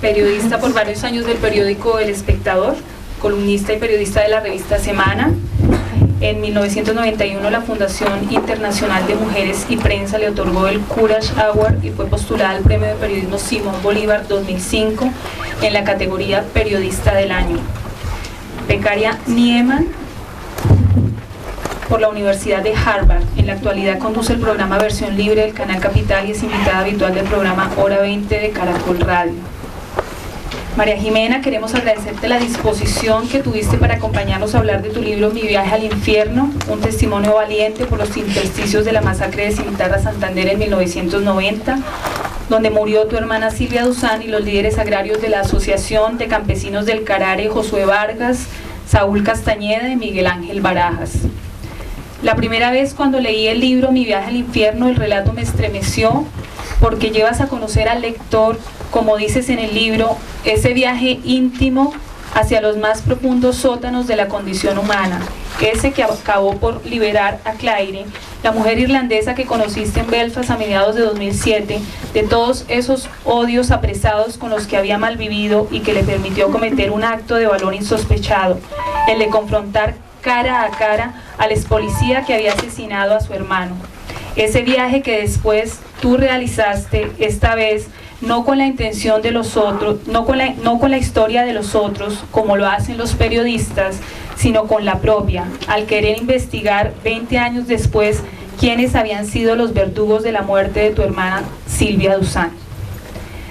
periodista por varios años del periódico El Espectador, columnista y periodista de la revista Semana. En 1991 la Fundación Internacional de Mujeres y Prensa le otorgó el Courage Award y fue postulada al Premio de Periodismo Simón Bolívar 2005 en la categoría Periodista del Año. Becaria Nieman por la Universidad de Harvard. En la actualidad conduce el programa Versión Libre del Canal Capital y es invitada habitual del programa Hora 20 de Caracol Radio. María Jimena, queremos agradecerte la disposición que tuviste para acompañarnos a hablar de tu libro Mi viaje al infierno, un testimonio valiente por los intersticios de la masacre de Cimitarra Santander en 1990, donde murió tu hermana Silvia Duzán y los líderes agrarios de la Asociación de Campesinos del Carare, Josué Vargas, Saúl Castañeda y Miguel Ángel Barajas. La primera vez cuando leí el libro Mi viaje al infierno, el relato me estremeció porque llevas a conocer al lector, como dices en el libro, ese viaje íntimo hacia los más profundos sótanos de la condición humana, ese que acabó por liberar a Claire, la mujer irlandesa que conociste en Belfast a mediados de 2007, de todos esos odios apresados con los que había malvivido y que le permitió cometer un acto de valor insospechado, el de confrontar cara a cara al expolicía que había asesinado a su hermano. Ese viaje que después tú realizaste, esta vez no con la intención de los otros, no con la historia de los otros, como lo hacen los periodistas, sino con la propia, al querer investigar 20 años después quiénes habían sido los verdugos de la muerte de tu hermana Silvia Duzán.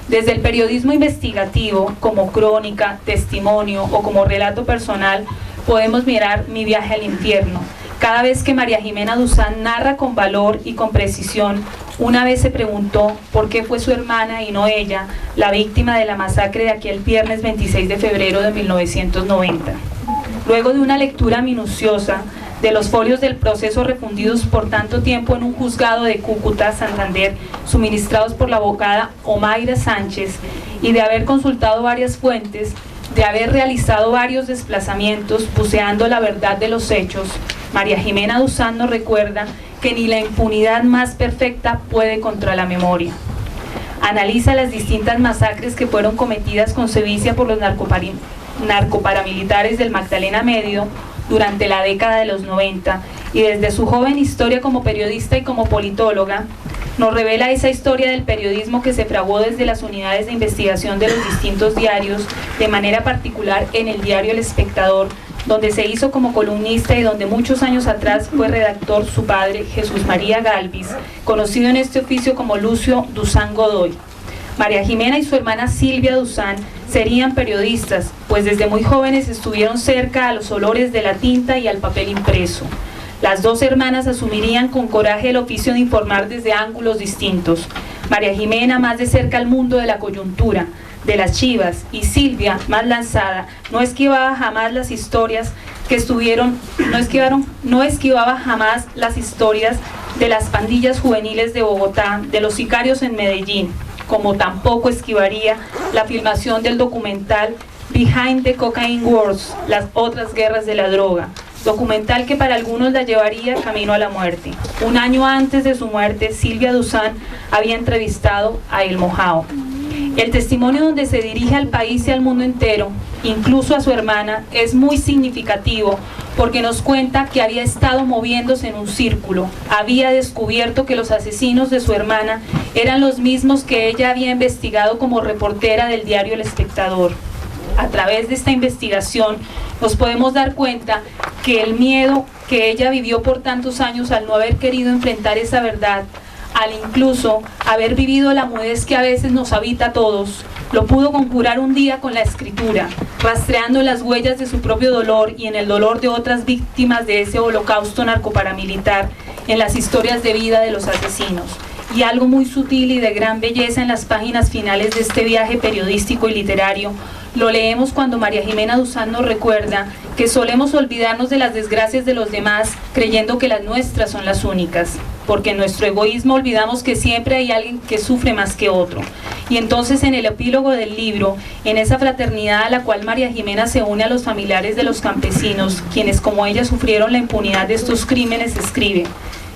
Desde el periodismo investigativo, como crónica, testimonio o como relato personal, podemos mirar Mi viaje al infierno. Cada vez que María Jimena Duzán narra con valor y con precisión, una vez se preguntó por qué fue su hermana y no ella la víctima de la masacre de aquel viernes 26 de febrero de 1990. Luego de una lectura minuciosa de los folios del proceso refundidos por tanto tiempo en un juzgado de Cúcuta, Santander, suministrados por la abogada Omaira Sánchez, y de haber consultado varias fuentes, de haber realizado varios desplazamientos buceando la verdad de los hechos, María Jimena Duzán nos recuerda que ni la impunidad más perfecta puede contra la memoria. Analiza las distintas masacres que fueron cometidas con sevicia por los narcoparamilitares del Magdalena Medio durante la década de los 90 y desde su joven historia como periodista y como politóloga, nos revela esa historia del periodismo que se fraguó desde las unidades de investigación de los distintos diarios, de manera particular en el diario El Espectador, donde se hizo como columnista y donde muchos años atrás fue redactor su padre, Jesús María Galvis, conocido en este oficio como Lucio Duzán Godoy. María Jimena y su hermana Silvia Duzán serían periodistas, pues desde muy jóvenes estuvieron cerca a los olores de la tinta y al papel impreso. Las dos hermanas asumirían con coraje el oficio de informar desde ángulos distintos. María Jimena más de cerca al mundo de la coyuntura, de las chivas, y Silvia, más lanzada, no esquivaba jamás las historias de las pandillas juveniles de Bogotá, de los sicarios en Medellín, como tampoco esquivaría la filmación del documental Behind the Cocaine Wars, las otras guerras de la droga, documental que para algunos la llevaría camino a la muerte. Un año antes de su muerte, Silvia Duzán había entrevistado a El Mojao. El testimonio donde se dirige al país y al mundo entero, incluso a su hermana, es muy significativo porque nos cuenta que había estado moviéndose en un círculo, había descubierto que los asesinos de su hermana eran los mismos que ella había investigado como reportera del diario El Espectador. A través de esta investigación nos podemos dar cuenta que el miedo que ella vivió por tantos años al no haber querido enfrentar esa verdad, al incluso haber vivido la mudez que a veces nos habita a todos, lo pudo conjurar un día con la escritura, rastreando las huellas de su propio dolor y en el dolor de otras víctimas de ese holocausto narcoparamilitar, en las historias de vida de los asesinos. Y algo muy sutil y de gran belleza en las páginas finales de este viaje periodístico y literario, lo leemos cuando María Jimena Duzán nos recuerda que solemos olvidarnos de las desgracias de los demás creyendo que las nuestras son las únicas, porque en nuestro egoísmo olvidamos que siempre hay alguien que sufre más que otro. Y entonces en el epílogo del libro, en esa fraternidad a la cual María Jimena se une a los familiares de los campesinos, quienes como ella sufrieron la impunidad de estos crímenes, escribe: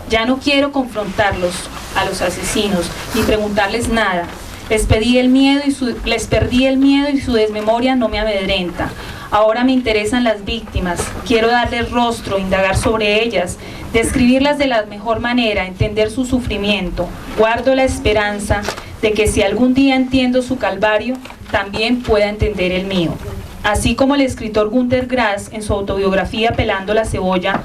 ya no quiero confrontarlos, a los asesinos, ni preguntarles nada. Les perdí el miedo y su desmemoria no me amedrenta. Ahora me interesan las víctimas, quiero darles rostro, indagar sobre ellas, describirlas de la mejor manera, entender su sufrimiento. Guardo la esperanza de que si algún día entiendo su calvario, también pueda entender el mío. Así como el escritor Günter Grass, en su autobiografía Pelando la cebolla,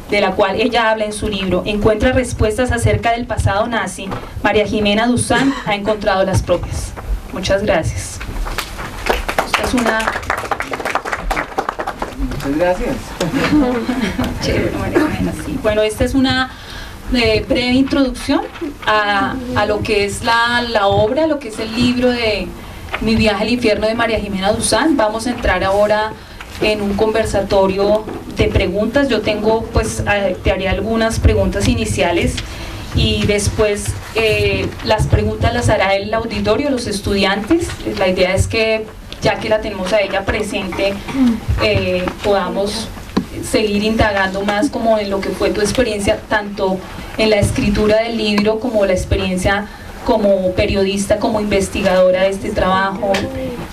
de la cual ella habla en su libro, encuentra respuestas acerca del pasado nazi, María Jimena Duzán ha encontrado las propias. Muchas gracias. Esta es una... Muchas gracias. Chévere, María Jimena, sí. Bueno, esta es una breve introducción a lo que es la obra, lo que es el libro de Mi viaje al infierno de María Jimena Duzán. Vamos a entrar ahora en un conversatorio de preguntas. Yo tengo, pues, te haré algunas preguntas iniciales y después las preguntas las hará el auditorio, los estudiantes. La idea es que, ya que la tenemos a ella presente, podamos seguir indagando más como en lo que fue tu experiencia, tanto en la escritura del libro como la experiencia como periodista, como investigadora de este trabajo,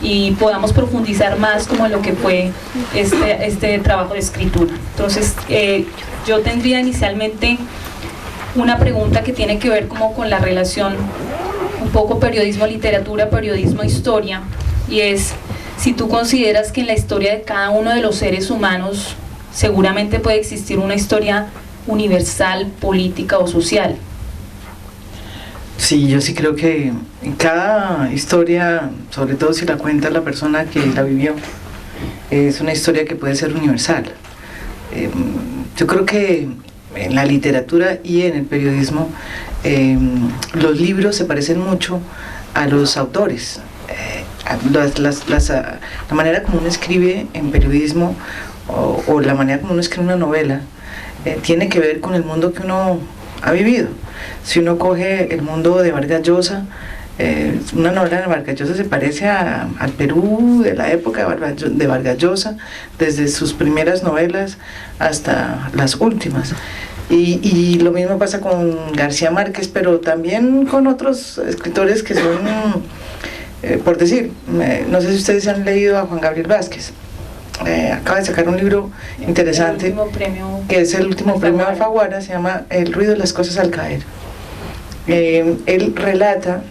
y podamos profundizar más como en lo que fue este trabajo de escritura. Entonces, yo tendría inicialmente una pregunta que tiene que ver como con la relación un poco periodismo-literatura, periodismo-historia, y es si tú consideras que en la historia de cada uno de los seres humanos seguramente puede existir una historia universal, política o social. Sí, yo sí creo que en cada historia, sobre todo si la cuenta la persona que la vivió, es una historia que puede ser universal. Yo creo que en la literatura y en el periodismo los libros se parecen mucho a los autores. La manera como uno escribe en periodismo o la manera como uno escribe una novela tiene que ver con el mundo que uno ha vivido. Si uno coge el mundo de Vargas Llosa, una novela de Vargas Llosa se parece al Perú de la época de Vargas Llosa, desde sus primeras novelas hasta las últimas. Y lo mismo pasa con García Márquez, pero también con otros escritores que son, por decir, no sé si ustedes han leído a Juan Gabriel Vázquez. Acaba de sacar un libro interesante, que es el último premio Alfaguara, se llama El ruido de las cosas al caer. Él relata,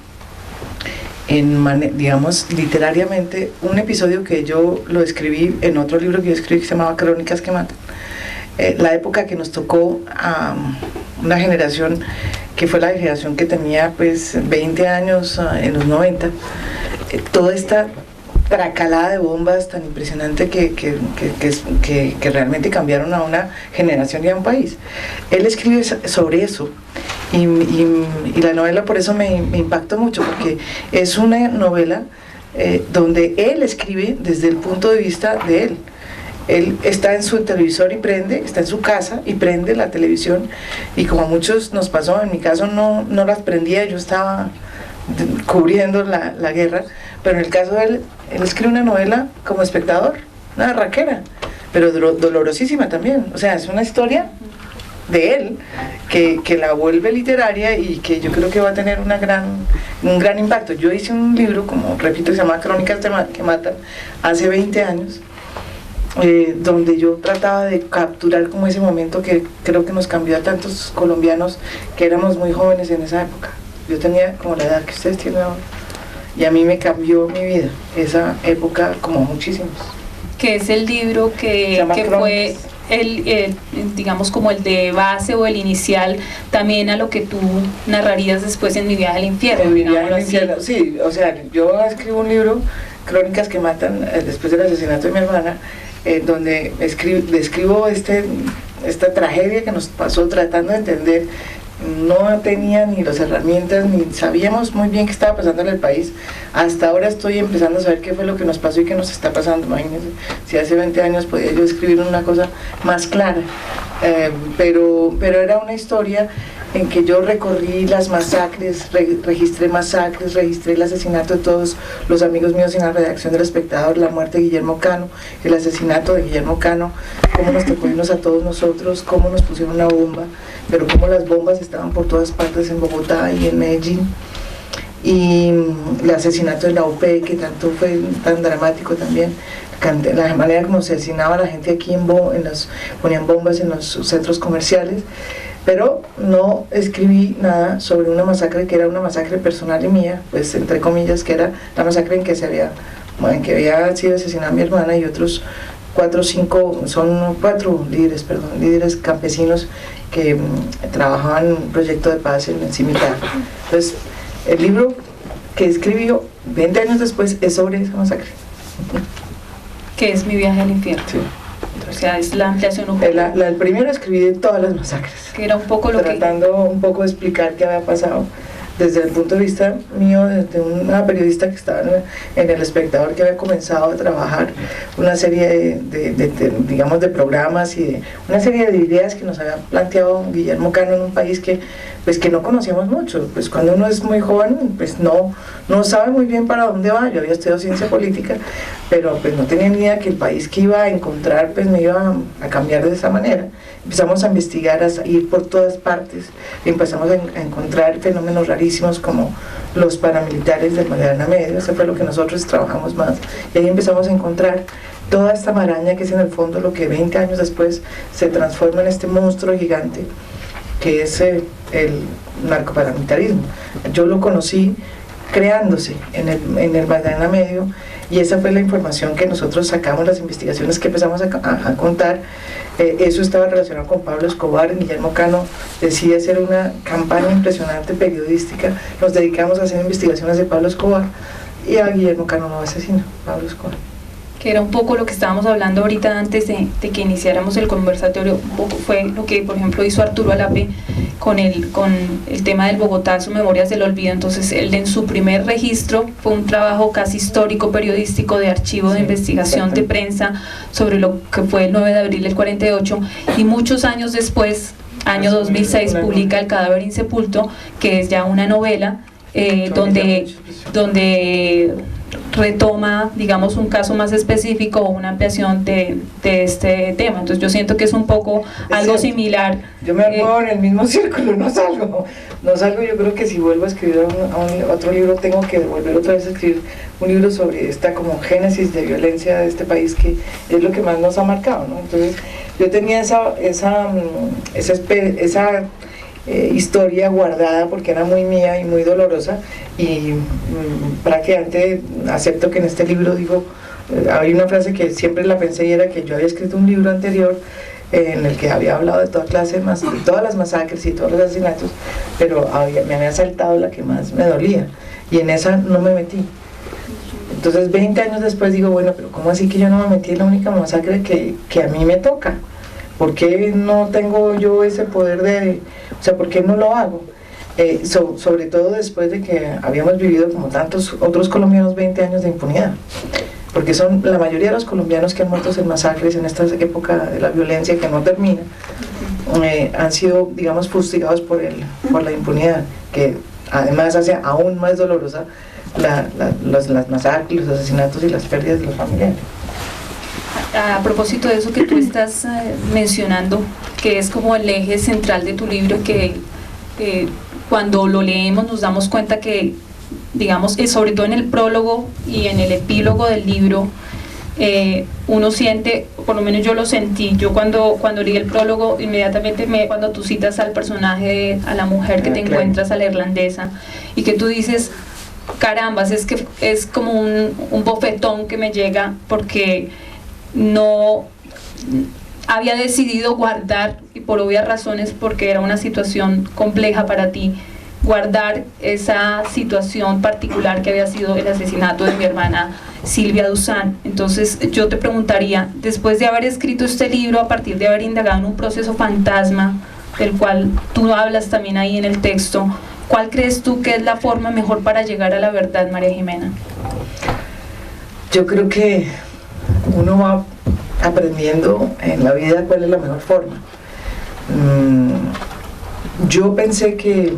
digamos, literariamente, un episodio que yo lo escribí en otro libro que yo escribí que se llamaba Crónicas que matan. La época que nos tocó a una generación que fue la generación que tenía pues 20 años en los 90, toda esta tracalada de bombas tan impresionante que realmente cambiaron a una generación y a un país. Él escribe sobre eso y la novela por eso me impactó mucho, porque es una novela donde él escribe desde el punto de vista de él. Él está en su televisor y está en su casa y prende la televisión, y como a muchos nos pasó, en mi caso no las prendía, yo estaba cubriendo la guerra, pero en el caso de él escribe una novela como espectador, una raquera, pero dolorosísima también. O sea, es una historia de él que la vuelve literaria y que yo creo que va a tener un gran impacto. Yo hice un libro, como repito, se llama Crónicas que matan, hace 20 años, donde yo trataba de capturar como ese momento que creo que nos cambió a tantos colombianos que éramos muy jóvenes en esa época. Yo tenía como la edad que ustedes tienen ahora, y a mí me cambió mi vida esa época como muchísimos. Que es el libro que fue digamos como el de base o el inicial también a lo que tú narrarías después en Mi viaje al infierno. Mi viaje al infierno, sí, o sea, yo escribo un libro, Crónicas que matan, después del asesinato de mi hermana, donde describo esta tragedia que nos pasó tratando de entender. No tenía ni las herramientas, ni sabíamos muy bien qué estaba pasando en el país. Hasta ahora estoy empezando a saber qué fue lo que nos pasó y qué nos está pasando. Imagínense, si hace 20 años podía yo escribir una cosa más clara, pero era una historia en que yo recorrí las masacres, registré el asesinato de todos los amigos míos en la redacción del Espectador, la muerte de Guillermo Cano, el asesinato de Guillermo Cano, cómo nos tocó irnos a todos nosotros, cómo nos pusieron una bomba, pero cómo las bombas estaban por todas partes en Bogotá y en Medellín. y el asesinato de la UP, que tanto fue tan dramático también, la manera como se asesinaba a la gente aquí ponían bombas en los centros comerciales, pero no escribí nada sobre una masacre que era una masacre personal y mía, pues entre comillas, que era la masacre en que había sido asesinada mi hermana y otros 4 líderes campesinos que trabajaban en un proyecto de paz en el Cimitarra. Entonces, el libro que escribió 20 años después es sobre esa masacre. Que es Mi viaje al infierno. Sí. O sea, es la ampliación un poco. El primero escribí de todas las masacres. Que era un poco lo tratando un poco de explicar qué había pasado desde el punto de vista mío, desde una periodista que estaba en El Espectador, que había comenzado a trabajar una serie digamos, de programas y una serie de ideas que nos había planteado Guillermo Cano en un país que no conocíamos mucho. Pues cuando uno es muy joven, pues no sabe muy bien para dónde va. Yo había estudiado ciencia política, pero pues no tenía ni idea que el país que iba a encontrar pues me iba a cambiar de esa manera. Empezamos a investigar, a ir por todas partes, y empezamos a encontrar fenómenos rarísimos como los paramilitares del Magdalena Medio. Eso fue lo que nosotros trabajamos más, y ahí empezamos a encontrar toda esta maraña que es en el fondo lo que 20 años después se transforma en este monstruo gigante que es el narcoparamilitarismo. Yo lo conocí creándose en el Magdalena Medio, y esa fue la información que nosotros sacamos, las investigaciones que empezamos a contar. Eso estaba relacionado con Pablo Escobar. Guillermo Cano decide hacer una campaña impresionante periodística. Nos dedicamos a hacer investigaciones de Pablo Escobar, y a Guillermo Cano lo asesina Pablo Escobar. Que era un poco lo que estábamos hablando ahorita antes de que iniciáramos el conversatorio. Un poco fue lo que, por ejemplo, hizo Arturo Alape con el tema del Bogotazo, Memorias del Olvido. Entonces, él en su primer registro fue un trabajo casi histórico, periodístico, de archivo, de investigación, de prensa, sobre lo que fue el 9 de abril del 48, y muchos años después, año 2006, publica El cadáver insepulto, que es ya una novela, donde retoma, digamos, un caso más específico o una ampliación de este tema. Entonces yo siento que es un poco algo similar. Yo me muevo en el mismo círculo, no salgo. Yo creo que si vuelvo a escribir otro libro, tengo que volver otra vez a escribir un libro sobre esta como génesis de violencia de este país, que es lo que más nos ha marcado, ¿no? Entonces yo tenía esa historia guardada porque era muy mía y muy dolorosa, y prácticamente acepto que en este libro hay una frase que siempre la pensé, y era que yo había escrito un libro anterior en el que había hablado de toda clase de todas las masacres y todos los asesinatos, pero me había saltado la que más me dolía, y en esa no me metí. Entonces 20 años después digo, bueno, pero ¿cómo así que yo no me metí en la única masacre que a mí me toca? ¿Por qué no tengo yo ese poder por qué no lo hago? Sobre todo después de que habíamos vivido, como tantos otros colombianos, 20 años de impunidad, porque son la mayoría de los colombianos que han muerto en masacres en esta época de la violencia que no termina, han sido, digamos, fustigados por la impunidad, que además hace aún más dolorosa las masacres, los asesinatos y las pérdidas de los familiares. A propósito de eso que tú estás mencionando, que es como el eje central de tu libro, que cuando lo leemos nos damos cuenta que, digamos, sobre todo en el prólogo y en el epílogo del libro, uno siente, por lo menos yo lo sentí, yo cuando leí el prólogo, inmediatamente cuando tú citas al personaje, a la mujer que te encuentras, a la irlandesa, y que tú dices, carambas, es que es como un bofetón que me llega, porque no había decidido guardar, y por obvias razones, porque era una situación compleja para ti, guardar esa situación particular que había sido el asesinato de mi hermana Silvia Duzán. Entonces yo te preguntaría, después de haber escrito este libro, a partir de haber indagado en un proceso fantasma, del cual tú hablas también ahí en el texto, ¿cuál crees tú que es la forma mejor para llegar a la verdad, María Jimena? Yo creo que uno va aprendiendo en la vida cuál es la mejor forma. Yo pensé que,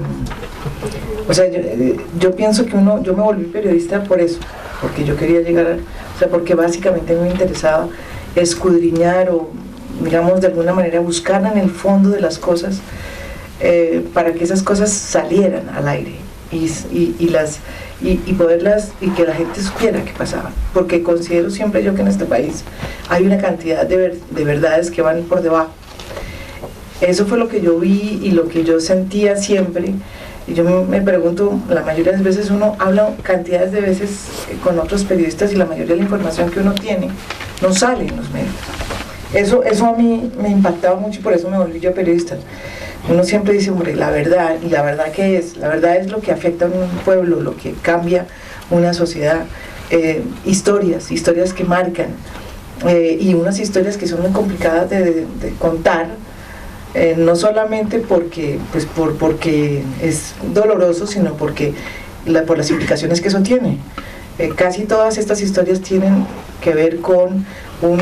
yo pienso que yo me volví periodista por eso, porque yo quería llegar porque básicamente me interesaba escudriñar, o digamos de alguna manera buscar en el fondo de las cosas, para que esas cosas salieran al aire, y poderlas, y que la gente supiera qué pasaba, porque considero siempre yo que en este país hay una cantidad de verdades que van por debajo. Eso fue lo que yo vi y lo que yo sentía siempre. Y yo me pregunto, la mayoría de las veces uno habla cantidades de veces con otros periodistas y la mayoría de la información que uno tiene no sale en los medios. Eso a mí me impactaba mucho y por eso me volví yo periodista. Uno siempre dice, hombre, la verdad, ¿y la verdad qué es? La verdad es lo que afecta a un pueblo, lo que cambia una sociedad. Historias que marcan, y unas historias que son muy complicadas de contar, no solamente porque es doloroso, sino porque por las implicaciones que eso tiene. Casi todas estas historias tienen que ver con un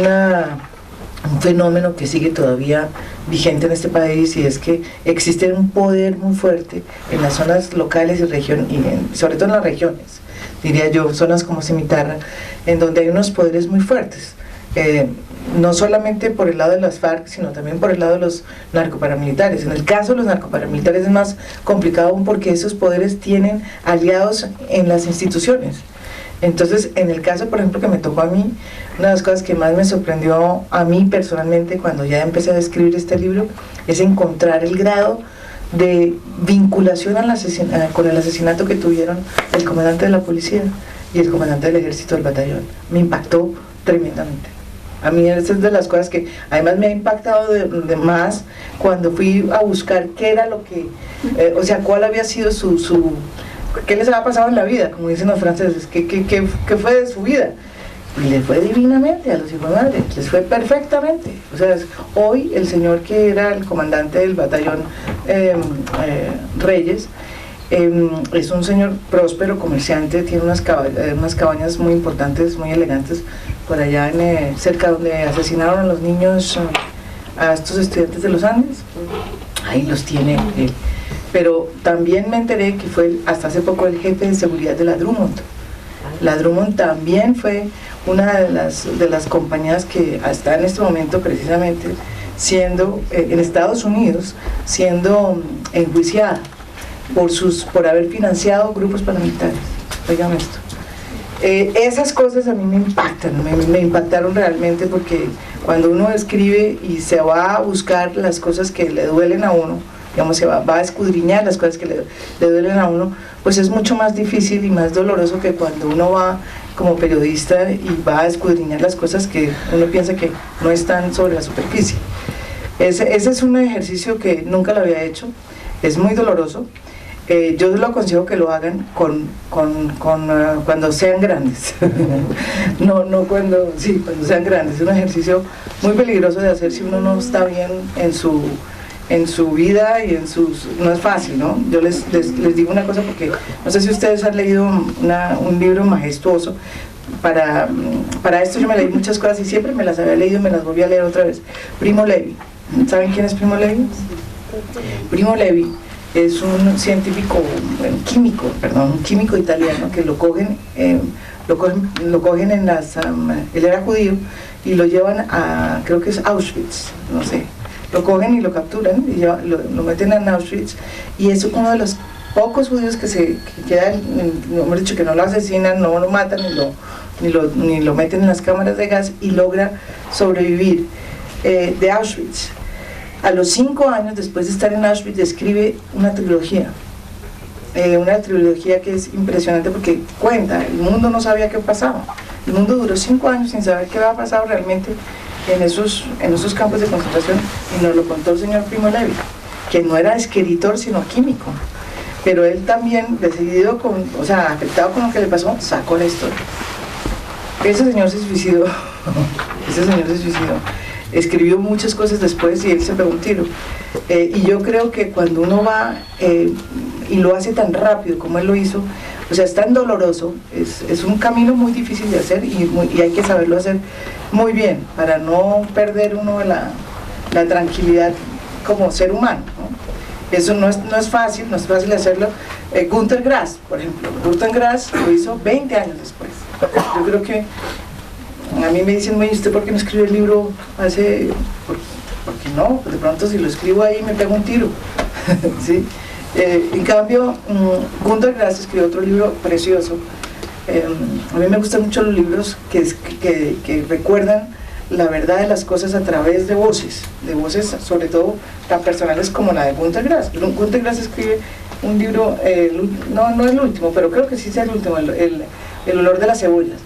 fenómeno que sigue todavía vigente en este país, y es que existe un poder muy fuerte en las zonas locales y sobre todo en las regiones, diría yo, zonas como Cimitarra, en donde hay unos poderes muy fuertes. No solamente por el lado de las FARC, sino también por el lado de los narcoparamilitares. En el caso de los narcoparamilitares es más complicado aún porque esos poderes tienen aliados en las instituciones. Entonces, en el caso, por ejemplo, que me tocó a mí, una de las cosas que más me sorprendió a mí personalmente cuando ya empecé a escribir este libro es encontrar el grado de vinculación con el asesinato que tuvieron el comandante de la policía y el comandante del ejército del batallón. Me impactó tremendamente. A mí esa es de las cosas que además me ha impactado de más cuando fui a buscar qué era lo que, o sea, cuál había sido qué les había pasado en la vida, como dicen los franceses, qué fue de su vida. Y les fue divinamente a los hijos de madre, les fue perfectamente. O sea, hoy el señor que era el comandante del batallón Reyes, es un señor próspero, comerciante, tiene unas cabañas muy importantes, muy elegantes, por allá cerca donde asesinaron a los niños, a estos estudiantes de los Andes. Ahí los tiene él. Pero también me enteré que fue hasta hace poco el jefe de seguridad de la Drummond. La Drummond también fue una de las compañías que hasta en este momento precisamente siendo en Estados Unidos siendo enjuiciada por haber financiado grupos paramilitares. Oigan esto. Esas cosas a mí me impactan, me impactaron realmente, porque cuando uno escribe y se va a buscar las cosas que le duelen a uno, digamos, se va a escudriñar las cosas que le duelen a uno, pues es mucho más difícil y más doloroso que cuando uno va como periodista y va a escudriñar las cosas que uno piensa que no están sobre la superficie. Ese es un ejercicio que nunca lo había hecho, es muy doloroso. Yo lo aconsejo que lo hagan cuando sean grandes. no cuando sean grandes. Es un ejercicio muy peligroso de hacer si uno no está bien en su vida y no es fácil, ¿no? Yo les digo una cosa, porque no sé si ustedes han leído un libro majestuoso. Para esto yo me leí muchas cosas y siempre me las había leído y me las volví a leer otra vez. Primo Levi. ¿Saben quién es Primo Levi? Primo Levi es un científico, un químico italiano que lo cogen en él era judío y lo llevan a, creo que es Auschwitz, no sé, lo cogen y lo capturan y lo meten en Auschwitz, y es uno de los pocos judíos que quedan, hemos dicho, que no lo asesinan, no lo matan, ni lo meten en las cámaras de gas, y logra sobrevivir de Auschwitz. A los 5 años después de estar en Auschwitz escribe una trilogía que es impresionante, porque cuenta, el mundo no sabía qué pasaba, el mundo duró 5 años sin saber qué había pasado realmente en esos campos de concentración, y nos lo contó el señor Primo Levi, que no era escritor sino químico, pero él también, decidido afectado con lo que le pasó, sacó la historia. Ese señor se suicidó. Escribió muchas cosas después y él se pegó un tiro. Y yo creo que cuando uno va y lo hace tan rápido como él lo hizo, o sea, es tan doloroso, es un camino muy difícil de hacer, y hay que saberlo hacer muy bien para no perder uno la tranquilidad como ser humano, ¿no? Eso no es fácil hacerlo. Günter Grass, por ejemplo, Günter Grass lo hizo 20 años después. Yo creo que a mí me dicen, ¿usted por qué no escribe el libro porque no? De pronto si lo escribo ahí me pego un tiro. ¿Sí? En cambio, Günter Grass escribió otro libro precioso. A mí me gustan mucho los libros que recuerdan la verdad de las cosas a través de voces sobre todo tan personales como la de Günter Grass. Günter Grass escribe un libro, no es el último, pero creo que sí es el último, el olor de las cebollas.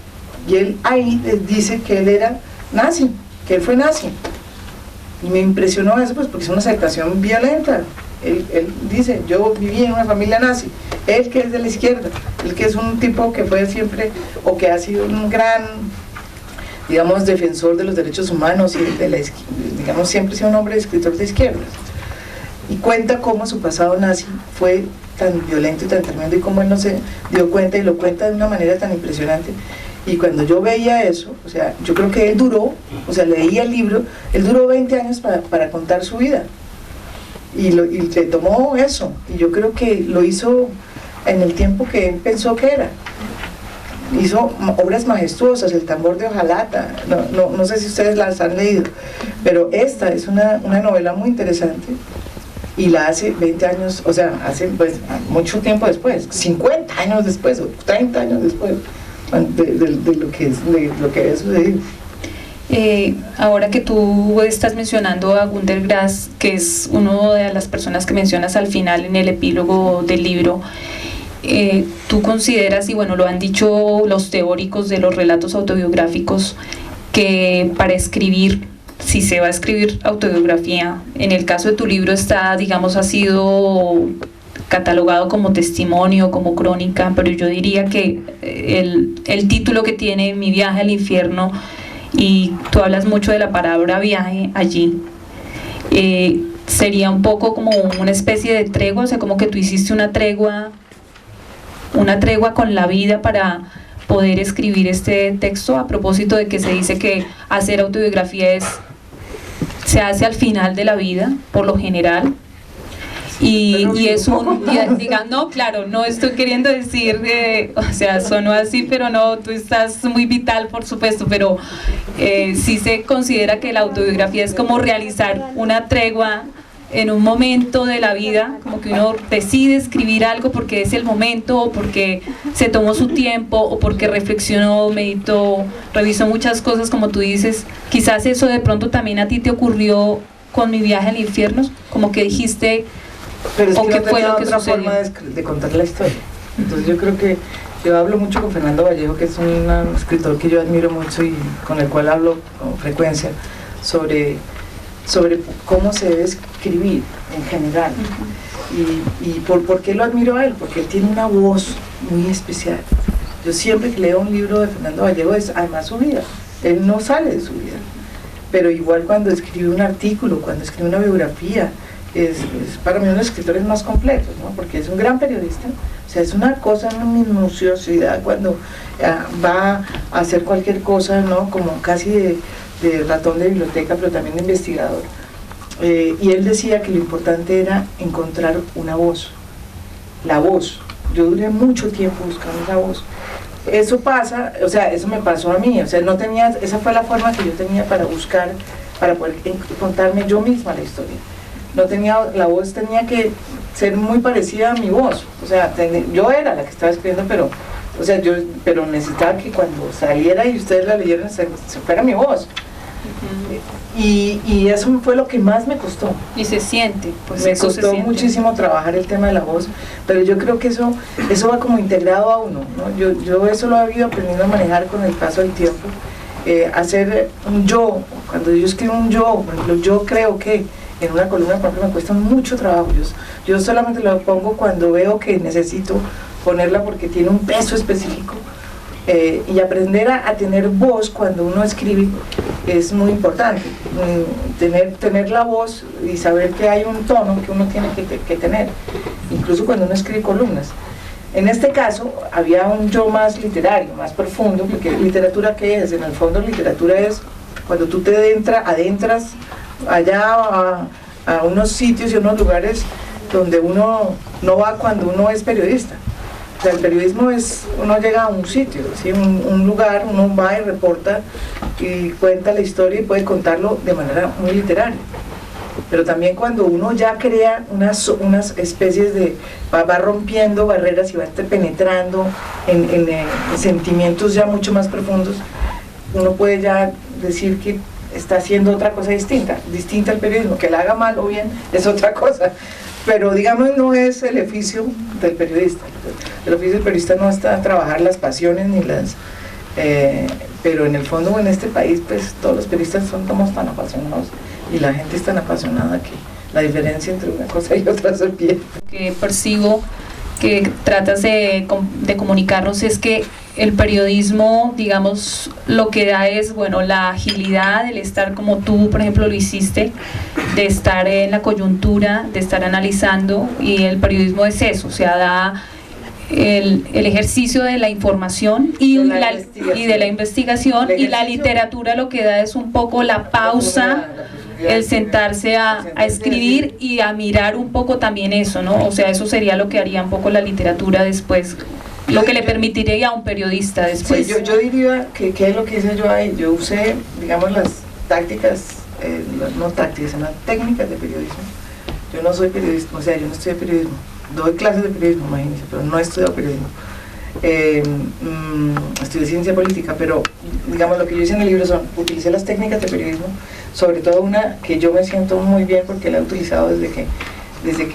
Y él ahí dice que él era nazi, que él fue nazi. Y me impresionó eso, pues, porque es una aceptación violenta. Él dice, yo viví en una familia nazi, él que es de la izquierda, él que es un tipo que fue siempre, o que ha sido un gran, digamos, defensor de los derechos humanos, y digamos, siempre ha sido un hombre escritor de izquierda. Y cuenta cómo su pasado nazi fue tan violento y tan tremendo, y cómo él no se dio cuenta, y lo cuenta de una manera tan impresionante. Y cuando yo veía eso, o sea, yo creo que él duró, o sea, leía el libro, él duró 20 años para contar su vida. Y le tomó eso, y yo creo que lo hizo en el tiempo que él pensó que era. Hizo obras majestuosas, El tambor de hojalata, no sé si ustedes las han leído, pero esta es una novela muy interesante, y la hace 20 años, o sea, hace pues mucho tiempo después, 50 años después, o 30 años después de lo que había sucedido. Ahora que tú estás mencionando a Günter Grass, que es una de las personas que mencionas al final en el epílogo del libro, tú consideras, y bueno, lo han dicho los teóricos de los relatos autobiográficos, que para escribir, si se va a escribir autobiografía, en el caso de tu libro está, digamos, ha sido catalogado como testimonio, como crónica, pero yo diría que el título que tiene, Mi viaje al infierno, y tú hablas mucho de la palabra viaje allí, sería un poco como una especie de tregua, o sea, como que tú hiciste una tregua con la vida para poder escribir este texto, a propósito de que se dice que hacer autobiografía se hace al final de la vida, por lo general. Y es no, claro, no estoy queriendo decir, o sea, sonó así, pero no, tú estás muy vital, por supuesto, pero sí se considera que la autobiografía es como realizar una tregua en un momento de la vida, como que uno decide escribir algo porque es el momento, o porque se tomó su tiempo, o porque reflexionó, meditó, revisó muchas cosas, como tú dices. Quizás eso de pronto también a ti te ocurrió con Mi viaje al infierno, como que dijiste, pero es que ¿o qué no fue tenía lo que otra sucedió? forma de contar la historia. Entonces yo creo que yo hablo mucho con Fernando Vallejo, que es un escritor que yo admiro mucho y con el cual hablo con frecuencia sobre cómo se debe escribir en general. Y por qué lo admiro a él, porque él tiene una voz muy especial. Yo siempre que leo un libro de Fernando Vallejo es además su vida, él no sale de su vida, pero igual cuando escribe un artículo, cuando escribe una biografía, es para mí uno de los escritores más completos, ¿no? Porque es un gran periodista, o sea, es una cosa, una minuciosidad cuando va a hacer cualquier cosa, ¿no? Como casi de ratón de biblioteca, pero también de investigador. Y él decía que lo importante era encontrar una voz, la voz. Yo duré mucho tiempo buscando esa voz. Eso pasa, o sea, eso me pasó a mí, o sea, no tenía, esa fue la forma que yo tenía para buscar, para poder contarme yo misma la historia. No tenía, la voz tenía que ser muy parecida a mi voz, o sea, yo era la que estaba escribiendo, pero necesitaba que cuando saliera y ustedes la leyeran, se fuera mi voz. Y eso fue lo que más me costó. Y se siente, pues me eso costó se siente muchísimo trabajar el tema de la voz, pero yo creo que eso va como integrado a uno, ¿no? Yo eso lo he ido aprendiendo a manejar con el paso del tiempo. Hacer un yo, cuando yo escribo un yo, por ejemplo, yo creo que en una columna, por ejemplo, me cuesta mucho trabajo. Yo solamente lo pongo cuando veo que necesito ponerla porque tiene un peso específico. Y aprender a tener voz cuando uno escribe es muy importante. Tener la voz y saber que hay un tono que uno tiene que tener, incluso cuando uno escribe columnas. En este caso había un yo más literario, más profundo, porque literatura, ¿qué es? En el fondo literatura es cuando tú te adentras allá a unos sitios y unos lugares donde uno no va cuando uno es periodista. O sea, el periodismo es, uno llega a un sitio, ¿sí? un lugar, uno va y reporta y cuenta la historia y puede contarlo de manera muy literaria. pero también cuando uno ya crea unas especies de, va rompiendo barreras y va penetrando en sentimientos ya mucho más profundos, uno puede ya decir que está haciendo otra cosa distinta al periodismo. Que la haga mal o bien es otra cosa, pero digamos no es el oficio del periodista. El oficio del periodista no está a trabajar las pasiones ni las... pero en el fondo en este país pues todos los periodistas somos tan apasionados y la gente es tan apasionada que la diferencia entre una cosa y otra se pierde. Que percibo que tratas de comunicarnos es que el periodismo, digamos, lo que da es, bueno, la agilidad, el estar como tú, por ejemplo, lo hiciste, de estar en la coyuntura, de estar analizando, y el periodismo es eso, o sea, da el ejercicio de la información y de la investigación, y la literatura lo que da es un poco la pausa, el sentarse a escribir y a mirar un poco también eso, ¿no? O sea, eso sería lo que haría un poco la literatura después, lo que le permitiría a un periodista después. Sí, yo diría que es lo que hice yo ahí. Yo usé, digamos, las tácticas, no tácticas, sino técnicas de periodismo. Yo no soy periodista, o sea, yo no estudié periodismo. Doy clases de periodismo, imagínense, pero no he estudiado periodismo. Estudié ciencia política, pero digamos lo que yo hice en el libro utilicé las técnicas de periodismo, sobre todo una que yo me siento muy bien porque la he utilizado desde que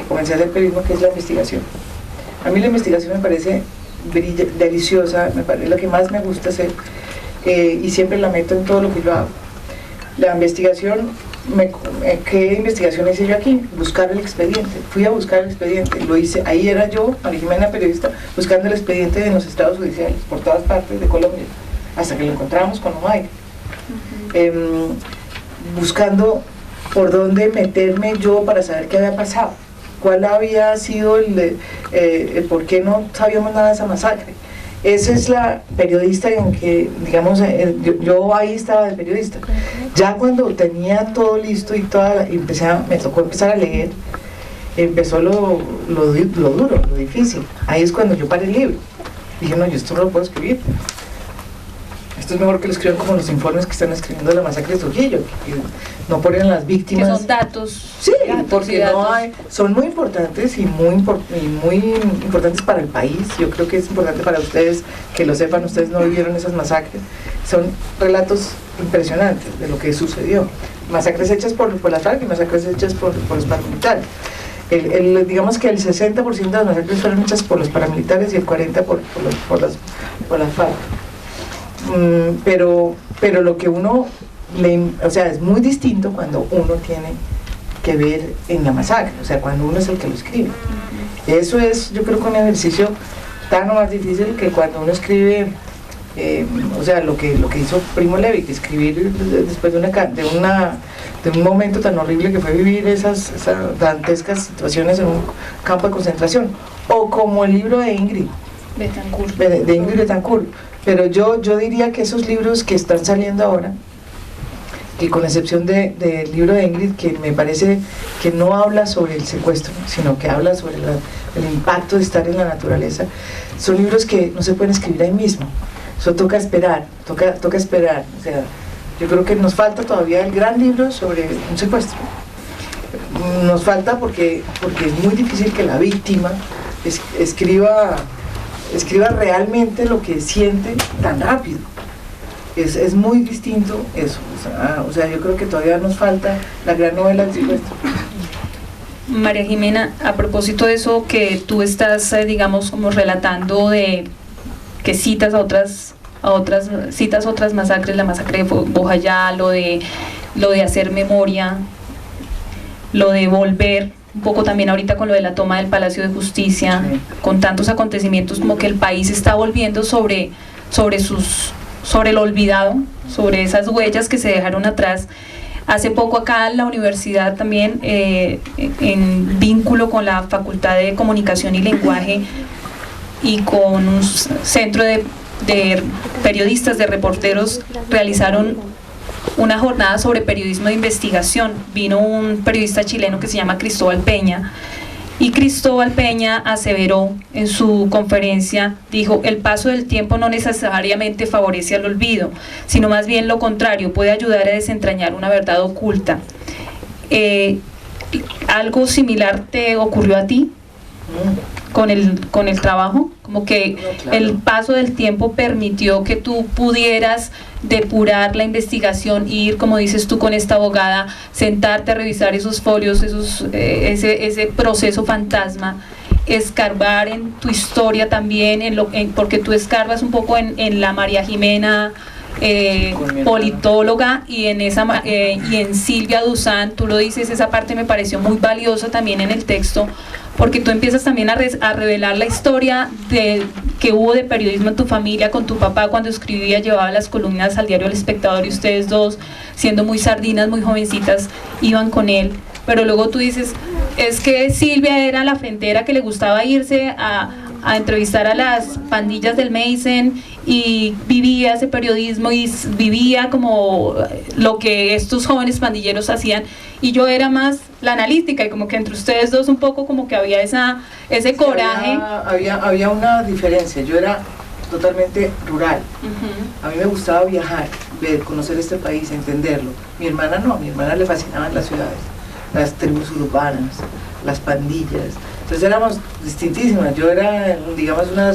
comencé a hacer periodismo, que es la investigación. A mí la investigación me parece deliciosa, me parece lo que más me gusta hacer, y siempre la meto en todo lo que yo hago. La investigación, ¿qué investigación hice yo aquí? Buscar el expediente. Fui a buscar el expediente, lo hice, ahí era yo, María Jimena, periodista, buscando el expediente en los estados judiciales, por todas partes de Colombia, hasta que lo encontramos con Omaiga. Buscando por dónde meterme yo para saber qué había pasado, cuál había sido el por qué no sabíamos nada de esa masacre. Esa es la periodista en que, digamos, yo ahí estaba de periodista. Ya cuando tenía todo listo y me tocó empezar a leer, empezó lo duro, lo difícil. Ahí es cuando yo paré el libro. Dije, no, yo esto no lo puedo escribir. Esto es mejor que lo escriban como los informes que están escribiendo de la masacre de Trujillo, que no ponen las víctimas. Que son datos. Sí, porque no hay, son muy importantes y muy importantes para el país. Yo creo que es importante para ustedes que lo sepan. Ustedes no vivieron esas masacres. Son relatos impresionantes de lo que sucedió. Masacres hechas por las FARC y masacres hechas por los paramilitares. Digamos que el 60% de las masacres fueron hechas por los paramilitares y el 40% por las FARC. Pero lo que uno o sea, es muy distinto cuando uno tiene que ver en la masacre, o sea, cuando uno es el que lo escribe. Eso es, yo creo que un ejercicio tan o más difícil que cuando uno escribe, o sea, lo que hizo Primo Levi, que escribir después de un momento tan horrible que fue vivir esas dantescas situaciones en un campo de concentración, o como el libro de Ingrid Betancourt. De Ingrid Betancourt. Pero yo diría que esos libros que están saliendo ahora, que con excepción del libro de Ingrid, que me parece que no habla sobre el secuestro, sino que habla sobre el impacto de estar en la naturaleza, son libros que no se pueden escribir ahí mismo. Eso toca esperar, toca esperar. O sea, yo creo que nos falta todavía el gran libro sobre un secuestro. Nos falta porque es muy difícil que la víctima escriba realmente lo que siente tan rápido. Es muy distinto eso. O sea, yo creo que todavía nos falta la gran novela del secuestro. María Jimena, a propósito de eso que tú estás, digamos, como relatando, de que citas otras masacres, la masacre de Bojayá, lo de hacer memoria, lo de volver, un poco también ahorita con lo de la toma del Palacio de Justicia, sí, con tantos acontecimientos, como que el país está volviendo sobre lo olvidado, sobre esas huellas que se dejaron atrás. Hace poco acá en la universidad también, en vínculo con la Facultad de Comunicación y Lenguaje y con un centro de periodistas, de reporteros, realizaron una jornada sobre periodismo de investigación. Vino un periodista chileno que se llama Cristóbal Peña, y Cristóbal Peña aseveró en su conferencia, dijo: el paso del tiempo no necesariamente favorece al olvido, sino más bien lo contrario, puede ayudar a desentrañar una verdad oculta. ¿Algo similar te ocurrió a ti con el trabajo? Como que No, claro. el paso del tiempo permitió que tú pudieras depurar la investigación, ir, como dices tú, con esta abogada, sentarte a revisar esos folios, ese proceso fantasma, escarbar en tu historia también, porque tú escarbas un poco en la María Jimena politóloga, y en Silvia Duzán, tú lo dices, esa parte me pareció muy valiosa también en el texto, porque tú empiezas también a revelar la historia que hubo de periodismo en tu familia, con tu papá cuando escribía, llevaba las columnas al diario El Espectador, y ustedes dos, siendo muy sardinas, muy jovencitas, iban con él. Pero luego tú dices, es que Silvia era la frentera que le gustaba irse a entrevistar a las pandillas del Mason, y vivía ese periodismo y vivía como lo que estos jóvenes pandilleros hacían, y yo era más la analítica, y como que entre ustedes dos un poco como que había ese coraje. Había una diferencia. Yo era totalmente rural. A mí me gustaba viajar, ver, conocer este país, entenderlo. Mi hermana no, a mi hermana le fascinaban las ciudades, las tribus urbanas, las pandillas. Entonces éramos distintísimas. Yo era, digamos, una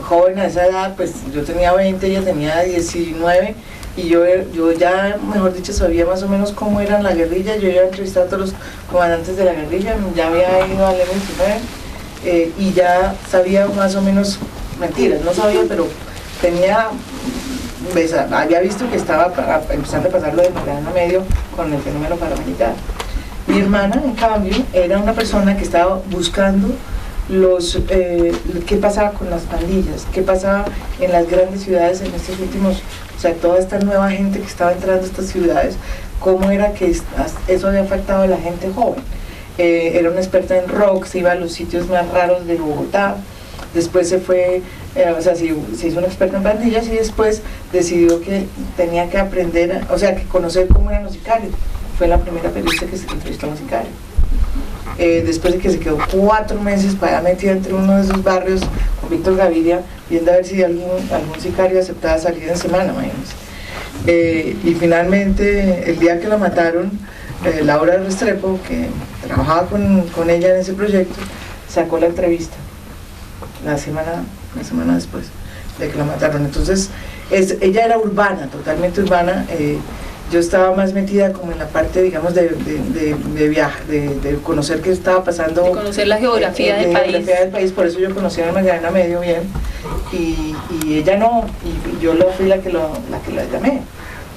joven a esa edad, pues yo tenía 20, ella tenía 19, y yo ya, mejor dicho, sabía más o menos cómo era la guerrilla. Yo iba a entrevistar a todos los comandantes de la guerrilla, ya había ido al M-19, y ya sabía más o menos, mentiras, no sabía, pero había visto que estaba empezando a pasar lo de Magdalena Medio con el fenómeno paramilitar. Mi hermana, en cambio, era una persona que estaba buscando qué pasaba con las pandillas, qué pasaba en las grandes ciudades en estos últimos, o sea, toda esta nueva gente que estaba entrando a estas ciudades, cómo era que eso había afectado a la gente joven. Era una experta en rock, se iba a los sitios más raros de Bogotá, después se fue, se hizo una experta en pandillas, y después decidió que tenía que aprender, que conocer cómo eran los sicarios. Fue la primera periodista que se entrevistó a un sicario. Después de que se quedó 4 meses para metida entre uno de esos barrios con Víctor Gaviria, viendo a ver si algún sicario aceptaba salir en semana, imagínense. Y finalmente, el día que la mataron, Laura Restrepo, que trabajaba con ella en ese proyecto, sacó la entrevista una semana después de que la mataron. Entonces, ella era urbana, totalmente urbana. Yo estaba más metida como en la parte, digamos, de viaje, de conocer qué estaba pasando. De conocer la geografía del país. Geografía del país, por eso yo conocía a Magdalena Medio bien, y ella no, y yo fui la que la llamé.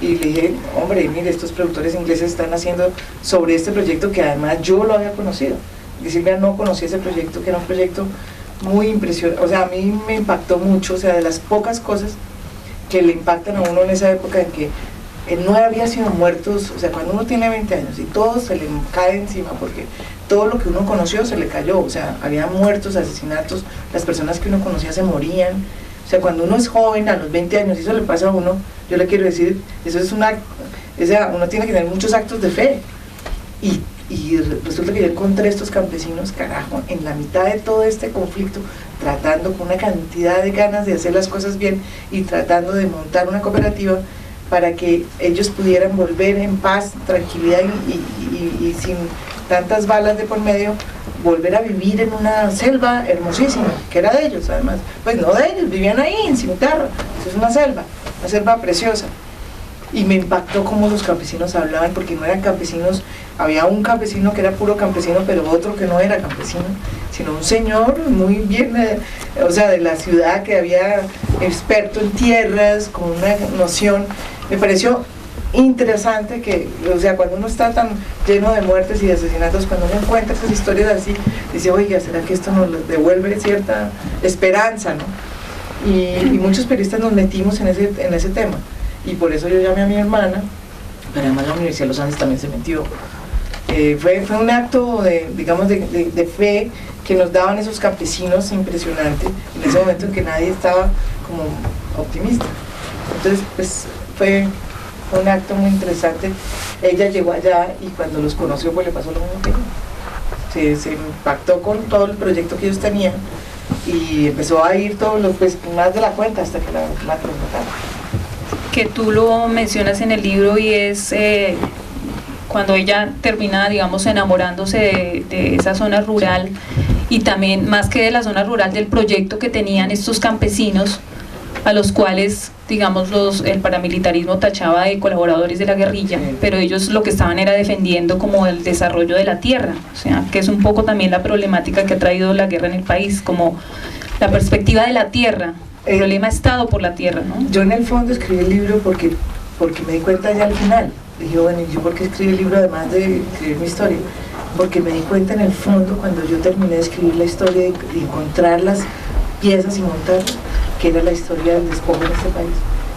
Y le dije, hombre, mire, estos productores ingleses están haciendo sobre este proyecto que además yo lo había conocido. Y Silvia no conocía ese proyecto, que era un proyecto muy impresionante. O sea, a mí me impactó mucho, o sea, de las pocas cosas que le impactan a uno en esa época en que no había sido muertos, o sea, cuando uno tiene 20 años y todo se le cae encima, porque todo lo que uno conoció se le cayó, o sea, había muertos, asesinatos, las personas que uno conocía se morían. O sea, cuando uno es joven, a los 20 años, y eso le pasa a uno, yo le quiero decir, eso es uno tiene que tener muchos actos de fe. Y resulta que yo encontré estos campesinos, carajo, en la mitad de todo este conflicto, tratando con una cantidad de ganas de hacer las cosas bien y tratando de montar una cooperativa para que ellos pudieran volver en paz, tranquilidad y sin tantas balas de por medio, volver a vivir en una selva hermosísima, que era de ellos además. Pues no de ellos, vivían ahí en Cimitarra, eso es una selva preciosa. Y me impactó cómo los campesinos hablaban, porque no eran campesinos, había un campesino que era puro campesino, pero otro que no era campesino, sino un señor muy bien, de la ciudad, que había experto en tierras, con una noción. Me pareció interesante que, o sea, cuando uno está tan lleno de muertes y de asesinatos, cuando uno encuentra esas historias así, dice, oiga, ¿será que esto nos devuelve cierta esperanza, no? Y muchos periodistas nos metimos en ese tema, y por eso yo llamé a mi hermana, pero además la Universidad de los Andes también se metió. Fue un acto de fe que nos daban esos campesinos impresionante, en ese momento en que nadie estaba como optimista. Entonces, pues, fue un acto muy interesante. Ella llegó allá y cuando los conoció, pues le pasó lo mismo que yo. Se impactó con todo el proyecto que ellos tenían y empezó a ir más de la cuenta hasta que la mataron. Que tú lo mencionas en el libro, y es cuando ella termina, digamos, enamorándose de esa zona rural, y también, más que de la zona rural, del proyecto que tenían estos campesinos, a los cuales, digamos, el paramilitarismo tachaba de colaboradores de la guerrilla, pero ellos lo que estaban era defendiendo como el desarrollo de la tierra, o sea, que es un poco también la problemática que ha traído la guerra en el país, como la perspectiva de la tierra, el problema Estado por la tierra, ¿no? Yo en el fondo escribí el libro porque me di cuenta ya al final, dije, bueno, ¿y yo por qué escribí el libro además de escribir mi historia? Porque me di cuenta en el fondo, cuando yo terminé de escribir la historia y encontrar las piezas y montarlas, que era la historia del despojo en este país,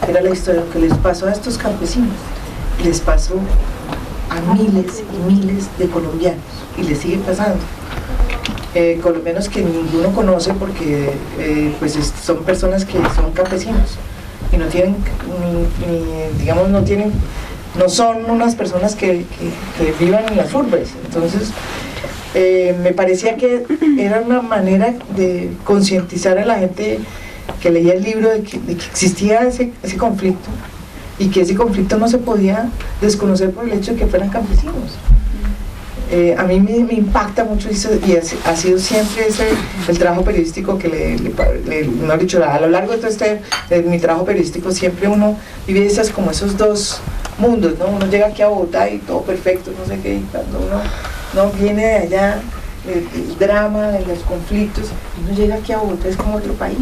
era la historia que les pasó a estos campesinos, les pasó a miles y miles de colombianos, y les sigue pasando. Colombianos que ninguno conoce porque pues son personas que son campesinos y no tienen, digamos, no son unas personas que vivan en las urbes. Entonces me parecía que era una manera de concientizar a la gente que leía el libro de que existía ese conflicto, y que ese conflicto no se podía desconocer por el hecho de que fueran campesinos. A mí me impacta mucho eso, y ha sido siempre ese el trabajo periodístico que no dicho, a lo largo de todo mi trabajo periodístico siempre uno vive esos dos mundos, ¿no? Uno llega aquí a Bogotá y todo perfecto, no sé qué, y cuando uno viene de allá, el drama, de los conflictos, uno llega aquí a Bogotá, es como otro país.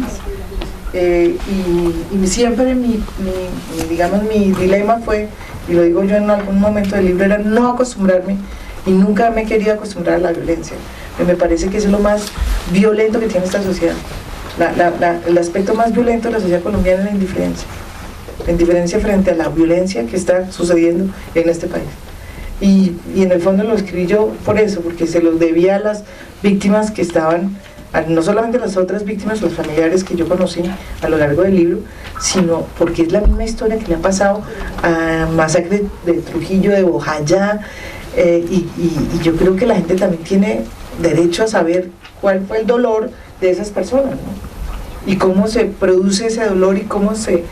Y siempre mi dilema fue, y lo digo yo en algún momento del libro, era no acostumbrarme, y nunca me he querido acostumbrar a la violencia. Me parece que eso es lo más violento que tiene esta sociedad. El aspecto más violento de la sociedad colombiana es la indiferencia frente a la violencia que está sucediendo en este país. Y en el fondo lo escribí yo por eso, porque se los debía a las víctimas que estaban, no solamente las otras víctimas, los familiares que yo conocí a lo largo del libro, sino porque es la misma historia que le ha pasado a masacre de Trujillo, de Bojayá, y yo creo que la gente también tiene derecho a saber cuál fue el dolor de esas personas, ¿no? Y cómo se produce ese dolor y cómo se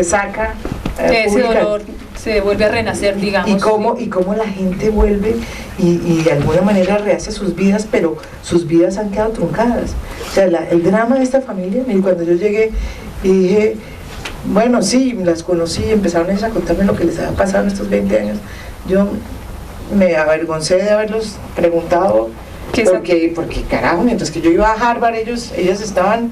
saca ese dolor, se vuelve a renacer, digamos. Y cómo la gente vuelve y de alguna manera rehace sus vidas, pero sus vidas han quedado truncadas. O sea, el drama de esta familia, cuando yo llegué y dije, bueno, sí, las conocí, empezaron ellos a contarme lo que les había pasado en estos 20 años. Yo me avergoncé de haberlos preguntado, porque carajo, mientras que yo iba a Harvard, ellas estaban,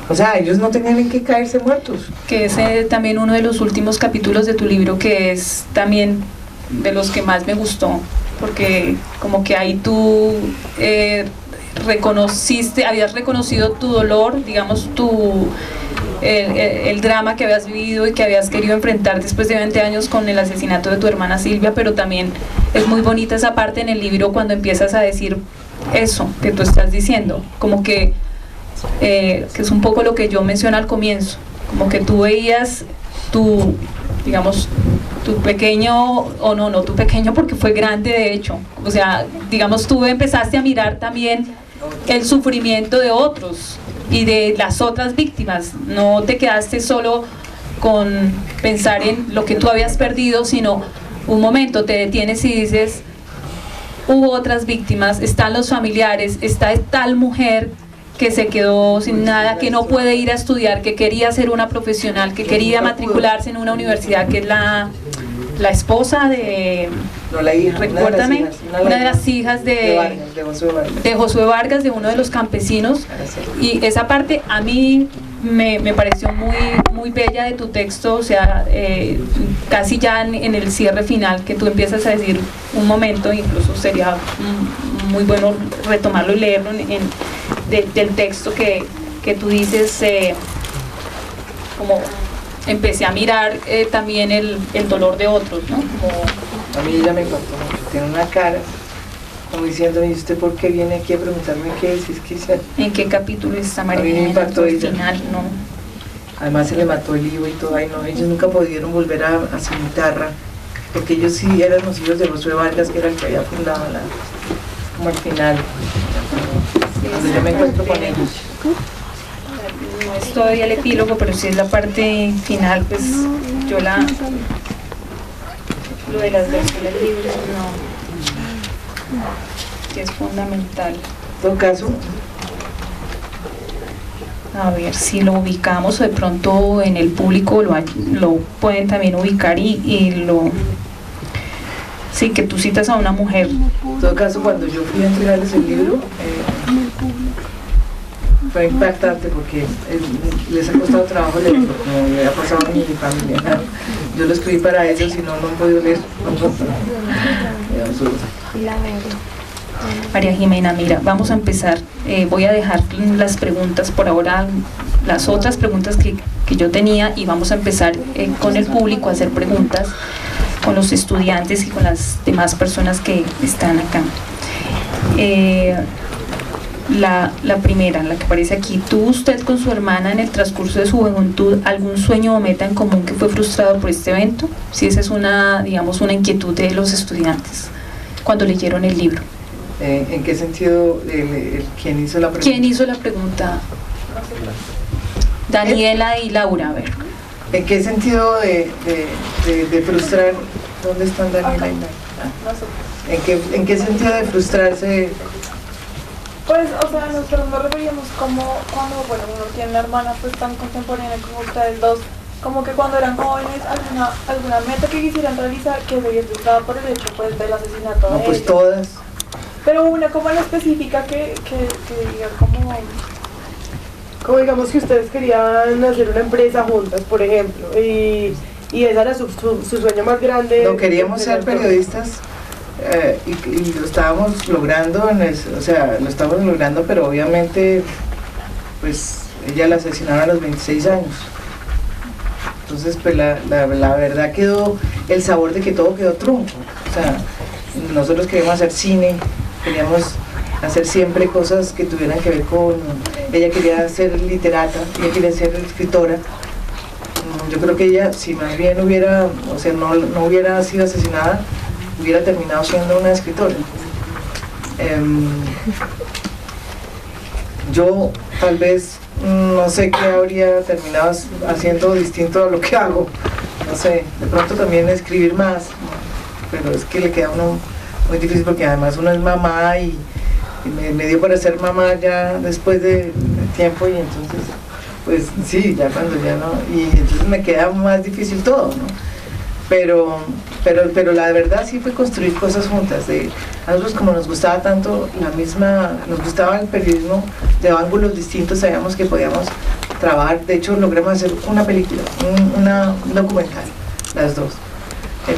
o sea, ellos no tenían en qué caerse muertos. Que es también uno de los últimos capítulos de tu libro, que es también de los que más me gustó, porque como que ahí tú habías reconocido tu dolor, digamos, el drama que habías vivido y que habías querido enfrentar después de 20 años con el asesinato de tu hermana Silvia, pero también es muy bonita esa parte en el libro cuando empiezas a decir eso que tú estás diciendo, como que es un poco lo que yo mencioné al comienzo, como que tú veías tu pequeño, o no tu pequeño porque fue grande de hecho, o sea, digamos tú empezaste a mirar también el sufrimiento de otros y de las otras víctimas, no te quedaste solo con pensar en lo que tú habías perdido, sino un momento te detienes y dices, hubo otras víctimas, están los familiares, está tal mujer que se quedó sin nada, que no puede ir a estudiar, que quería ser una profesional, que quería matricularse en una universidad, que es la esposa de... No, la hija, recuérdame, una de las hijas de Josué Vargas, de uno de los campesinos, y esa parte a mí me pareció muy bella de tu texto, o sea, casi ya en el cierre final, que tú empiezas a decir un momento, incluso sería muy bueno retomarlo y leerlo del texto que tú dices, como empecé a mirar también el dolor de otros, ¿no? A mí ella me impactó mucho, tiene una cara como diciendo, ¿y usted por qué viene aquí a preguntarme qué es? ¿En qué capítulo está María? A mí me impactó ella. Final, ¿no? Además se le mató el hijo y todo, ellos nunca pudieron volver a Cimitarra, porque ellos sí eran los hijos de Josué Vargas, que era el que había fundado como al final, cuando yo me encuentro con ellos. No es todavía el epílogo, pero sí es la parte final, pues yo lo de las versiones libres, no, que es fundamental. En todo caso, a ver si lo ubicamos o de pronto en el público lo pueden también ubicar y lo... Sí, que tú citas a una mujer. en todo caso, cuando yo fui a entregarles el libro, fue impactante porque les ha costado trabajo leerlo, como le ha pasado a mi familia. Yo lo escribí para ellos y no han podido leer. María Jimena, mira, vamos a empezar. Voy a dejar las preguntas por ahora, las otras preguntas que yo tenía, y vamos a empezar con el público a hacer preguntas, con los estudiantes y con las demás personas que están acá. La primera, la que aparece aquí: ¿tuvo usted con su hermana en el transcurso de su juventud algún sueño o meta en común que fue frustrado por este evento? Si esa es una, digamos, una inquietud de los estudiantes cuando leyeron el libro. ¿En qué sentido? ¿Quién hizo la pregunta? ¿Quién hizo la pregunta? Daniela y Laura, a ver. ¿En qué sentido de frustrar? ¿Dónde están Daniela y Laura? ¿En qué sentido de frustrarse? Pues, o sea, nosotros nos referíamos como cuando, bueno, uno tiene una hermana pues tan contemporánea como ustedes dos, como que cuando eran jóvenes, alguna meta que quisieran realizar que se vio frustrada por el hecho pues del asesinato No, de pues ella. todas. Pero una como en específica que diga como digamos que ustedes querían hacer una empresa juntas, por ejemplo, y ese era su sueño más grande. No, queríamos ser periodistas. Y lo estábamos logrando, lo estábamos logrando, pero obviamente pues ella la asesinaron a los 26 años. Entonces pues la verdad quedó el sabor de que todo quedó trunco. O sea, nosotros queríamos hacer cine, queríamos hacer siempre cosas que tuvieran que ver con... Ella quería ser literata, ella quería ser escritora. Yo creo que ella, si más bien no hubiera sido asesinada, hubiera terminado siendo una escritora. Yo tal vez no sé qué habría terminado haciendo distinto a lo que hago, no sé, de pronto también escribir más, pero es que le queda a uno muy difícil porque además uno es mamá y me dio para ser mamá ya después de tiempo, y entonces pues sí, ya cuando ya no, y entonces me queda más difícil todo, ¿no? Pero la verdad sí fue construir cosas juntas. A nosotros, como nos gustaba tanto nos gustaba el periodismo de ángulos distintos, sabíamos que podíamos trabajar. De hecho logramos hacer una película, un documental, las dos,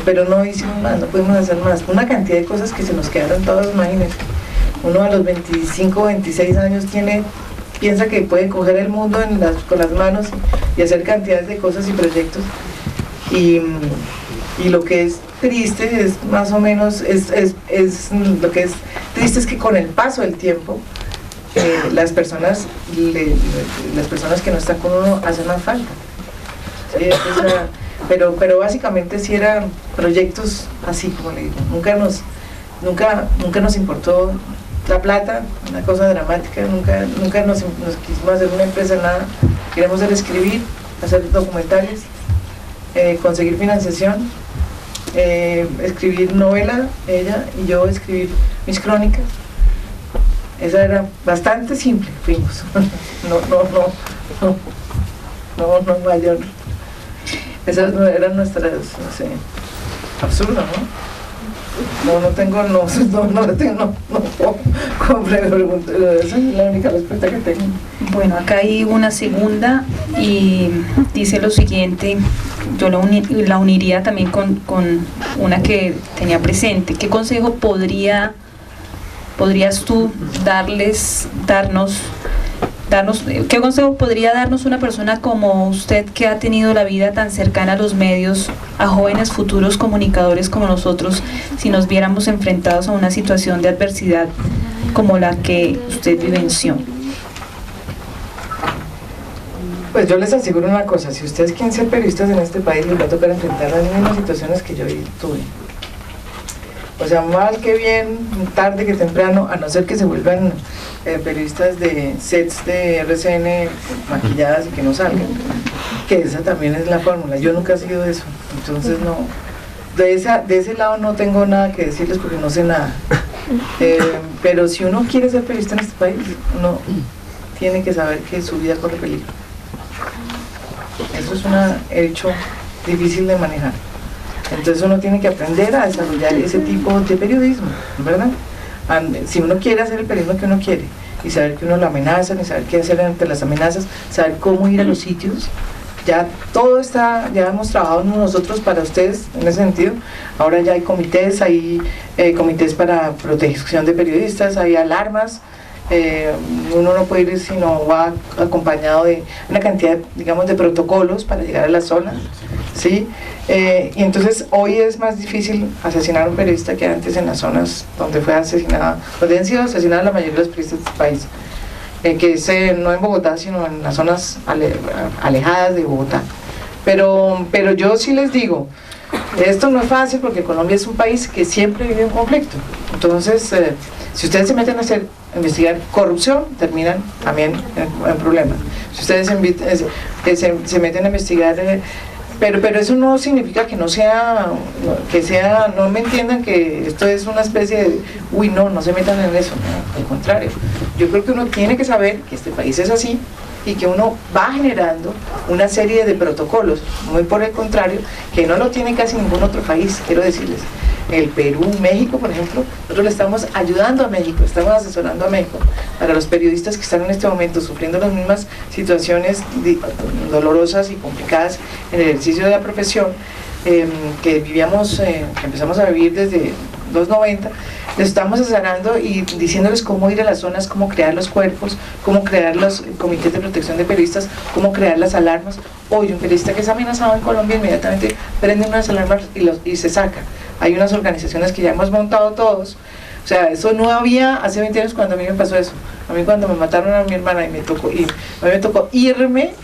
pero no hicimos más, no pudimos hacer más, una cantidad de cosas que se nos quedaron todas. Imagínense, uno a los 25, 26 años piensa que puede coger el mundo con las manos y hacer cantidades de cosas y proyectos, y lo que es triste es más o menos, lo que es triste es que con el paso del tiempo las personas que no están con uno hacen más falta. ¿Sí? Pero básicamente sí eran proyectos así, como le digo, nunca nos importó la plata, una cosa dramática, nunca nos quisimos hacer una empresa, nada. Queremos escribir, hacer documentales, conseguir financiación, escribir novela, ella y yo escribir mis crónicas. Esa era bastante simple, fuimos. No mayor. Esas eran nuestras, no sé, absurdo, ¿no? No esa es la única respuesta que tengo. Bueno, acá hay una segunda y dice lo siguiente, yo la uniría también con una que tenía presente. ¿Qué consejo podrías tú qué consejo podría darnos una persona como usted, que ha tenido la vida tan cercana a los medios, a jóvenes futuros comunicadores como nosotros, si nos viéramos enfrentados a una situación de adversidad como la que usted vivenció? Pues yo les aseguro una cosa: si ustedes quieren ser periodistas en este país, les va a tocar enfrentar las mismas situaciones que yo tuve. O sea, mal que bien, tarde que temprano, a no ser que se vuelvan periodistas de sets de RCN maquilladas y que no salgan, que esa también es la fórmula. Yo nunca he sido eso, entonces de ese lado no tengo nada que decirles porque no sé nada. Pero si uno quiere ser periodista en este país, uno tiene que saber que su vida corre peligro. Eso es un hecho difícil de manejar. Entonces uno tiene que aprender a desarrollar ese tipo de periodismo, ¿verdad? Si uno quiere hacer el periodismo que uno quiere, y saber que uno lo amenazan, y saber qué hacer ante las amenazas, saber cómo ir a los sitios, ya todo está, ya hemos trabajado nosotros para ustedes en ese sentido. Ahora ya hay comités comités para protección de periodistas, hay alarmas. Uno no puede ir si no va acompañado de una cantidad, digamos, de protocolos para llegar a la zona, ¿sí? Y entonces hoy es más difícil asesinar a un periodista que antes en las zonas donde fue asesinada, donde han sido asesinadas la mayoría de los periodistas de este país, que es no en Bogotá, sino en las zonas alejadas de Bogotá. Pero yo sí les digo, esto no es fácil porque Colombia es un país que siempre vive en conflicto. Entonces, si ustedes se meten a investigar corrupción, terminan también en problemas. Si ustedes se meten a investigar, pero eso no significa que no me entiendan que esto es una especie de, no se metan en eso, no, al contrario. Yo creo que uno tiene que saber que este país es así y que uno va generando una serie de protocolos, muy por el contrario, que no lo tiene casi ningún otro país, quiero decirles. El Perú, México, por ejemplo, nosotros le estamos ayudando a México, estamos asesorando a México para los periodistas que están en este momento sufriendo las mismas situaciones dolorosas y complicadas en el ejercicio de la profesión que vivíamos, que empezamos a vivir desde los 90. Les estamos asesorando y diciéndoles cómo ir a las zonas, cómo crear los cuerpos, cómo crear los comités de protección de periodistas, cómo crear las alarmas. Hoy un periodista que es amenazado en Colombia inmediatamente prende unas alarmas y se saca. Hay unas organizaciones que ya hemos montado todos. O sea, eso no había hace 20 años cuando a mí me pasó eso. A mí cuando me mataron a mi hermana a mí me tocó irme,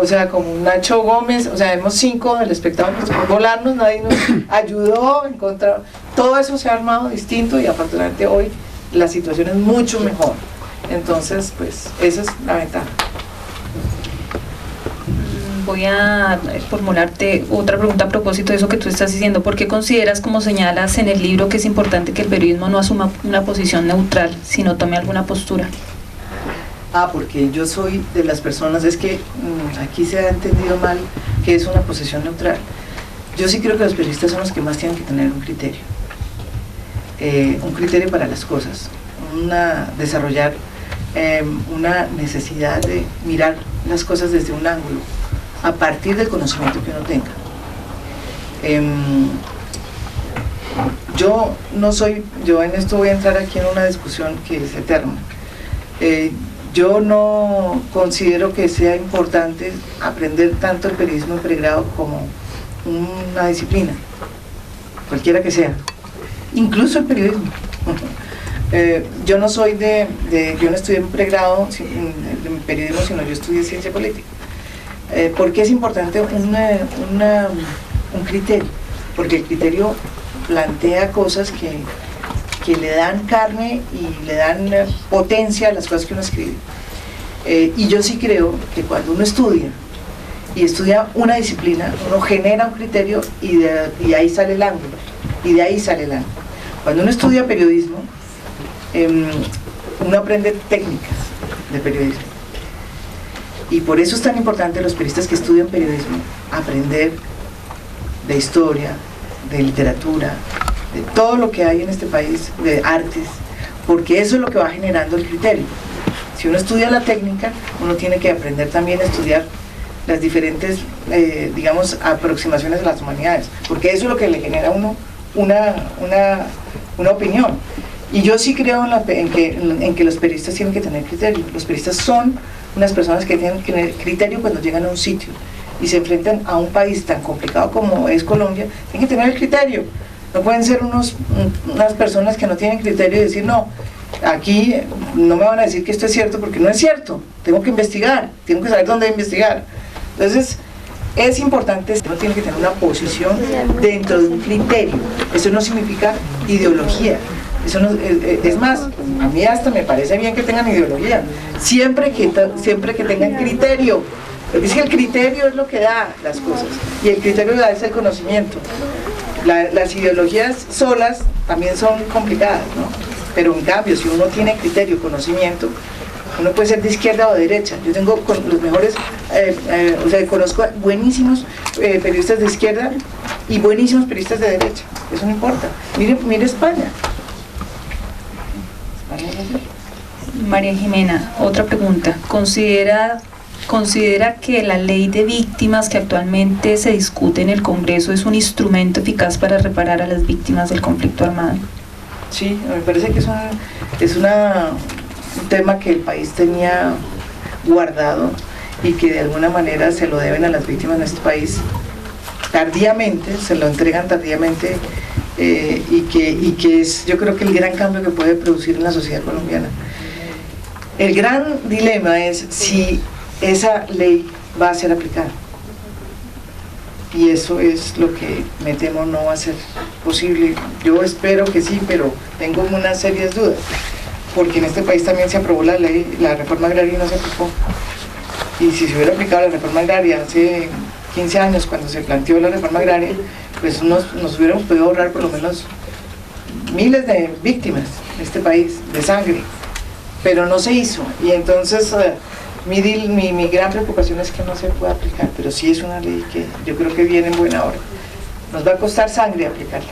o sea, como Nacho Gómez, o sea, éramos 5 del espectáculo, nos tocó volarnos, nadie nos ayudó, encontrar, todo eso se ha armado distinto y afortunadamente hoy la situación es mucho mejor. Entonces, pues, esa es la ventaja. Voy a formularte otra pregunta a propósito de eso que tú estás diciendo. ¿Por qué consideras, como señalas en el libro, que es importante que el periodismo no asuma una posición neutral, sino tome alguna postura? Porque yo soy de las personas, es que aquí se ha entendido mal que es una posición neutral. Yo sí creo que los periodistas son los que más tienen que tener un criterio para las cosas, desarrollar una necesidad de mirar las cosas desde un ángulo, a partir del conocimiento que uno tenga. Yo en esto voy a entrar aquí en una discusión que es eterna. Yo no considero que sea importante aprender tanto el periodismo en pregrado como una disciplina, cualquiera que sea, incluso el periodismo. Yo no soy yo no estudié en pregrado de periodismo, sino yo estudié ciencia política. ¿Por qué es importante un criterio? Porque el criterio plantea cosas que le dan carne y le dan potencia a las cosas que uno escribe. Y yo sí creo que cuando uno estudia una disciplina, uno genera un criterio y de ahí sale el ángulo, Cuando uno estudia periodismo, uno aprende técnicas de periodismo. Y por eso es tan importante los periodistas que estudian periodismo aprender de historia, de literatura, de todo lo que hay en este país, de artes, porque eso es lo que va generando el criterio. Si uno estudia la técnica, uno tiene que aprender también a estudiar las diferentes, digamos, aproximaciones de las humanidades, porque eso es lo que le genera a uno una opinión. Y yo sí creo en que los periodistas tienen que tener criterio. Los periodistas son unas personas que tienen que tener criterio cuando llegan a un sitio y se enfrentan a un país tan complicado como es Colombia. Tienen que tener el criterio. No pueden ser unas personas que no tienen criterio y decir, no, aquí no me van a decir que esto es cierto porque no es cierto. Tengo que investigar, tengo que saber dónde investigar. Entonces, es importante, uno tiene que tener una posición dentro de un criterio. Eso no significa ideología. Eso no, es más, a mí hasta me parece bien que tengan ideología, siempre que tengan criterio. Porque es que el criterio es lo que da las cosas, y el criterio da es el conocimiento. Las ideologías solas también son complicadas, ¿no? Pero en cambio, si uno tiene criterio, conocimiento, uno puede ser de izquierda o de derecha. Yo tengo los mejores, o sea, conozco buenísimos periodistas de izquierda y buenísimos periodistas de derecha. Eso no importa. Mire España. María Jimena, otra pregunta. ¿Considera que la ley de víctimas que actualmente se discute en el Congreso es un instrumento eficaz para reparar a las víctimas del conflicto armado? Sí, me parece que es un tema que el país tenía guardado y que de alguna manera se lo deben a las víctimas de este país tardíamente, se lo entregan tardíamente, y que es, yo creo que el gran cambio que puede producir en la sociedad colombiana. El gran dilema es si esa ley va a ser aplicada, y eso es lo que me temo no va a ser posible. Yo espero que sí, pero tengo unas serias dudas, porque en este país también se aprobó la ley, la reforma agraria, y no se aplicó. Y si se hubiera aplicado la reforma agraria hace 15 años, cuando se planteó la reforma agraria, pues nos hubiéramos podido ahorrar por lo menos miles de víctimas en este país, de sangre, pero no se hizo. Y entonces mi gran preocupación es que no se pueda aplicar, pero sí es una ley que yo creo que viene en buena hora. Nos va a costar sangre aplicarla,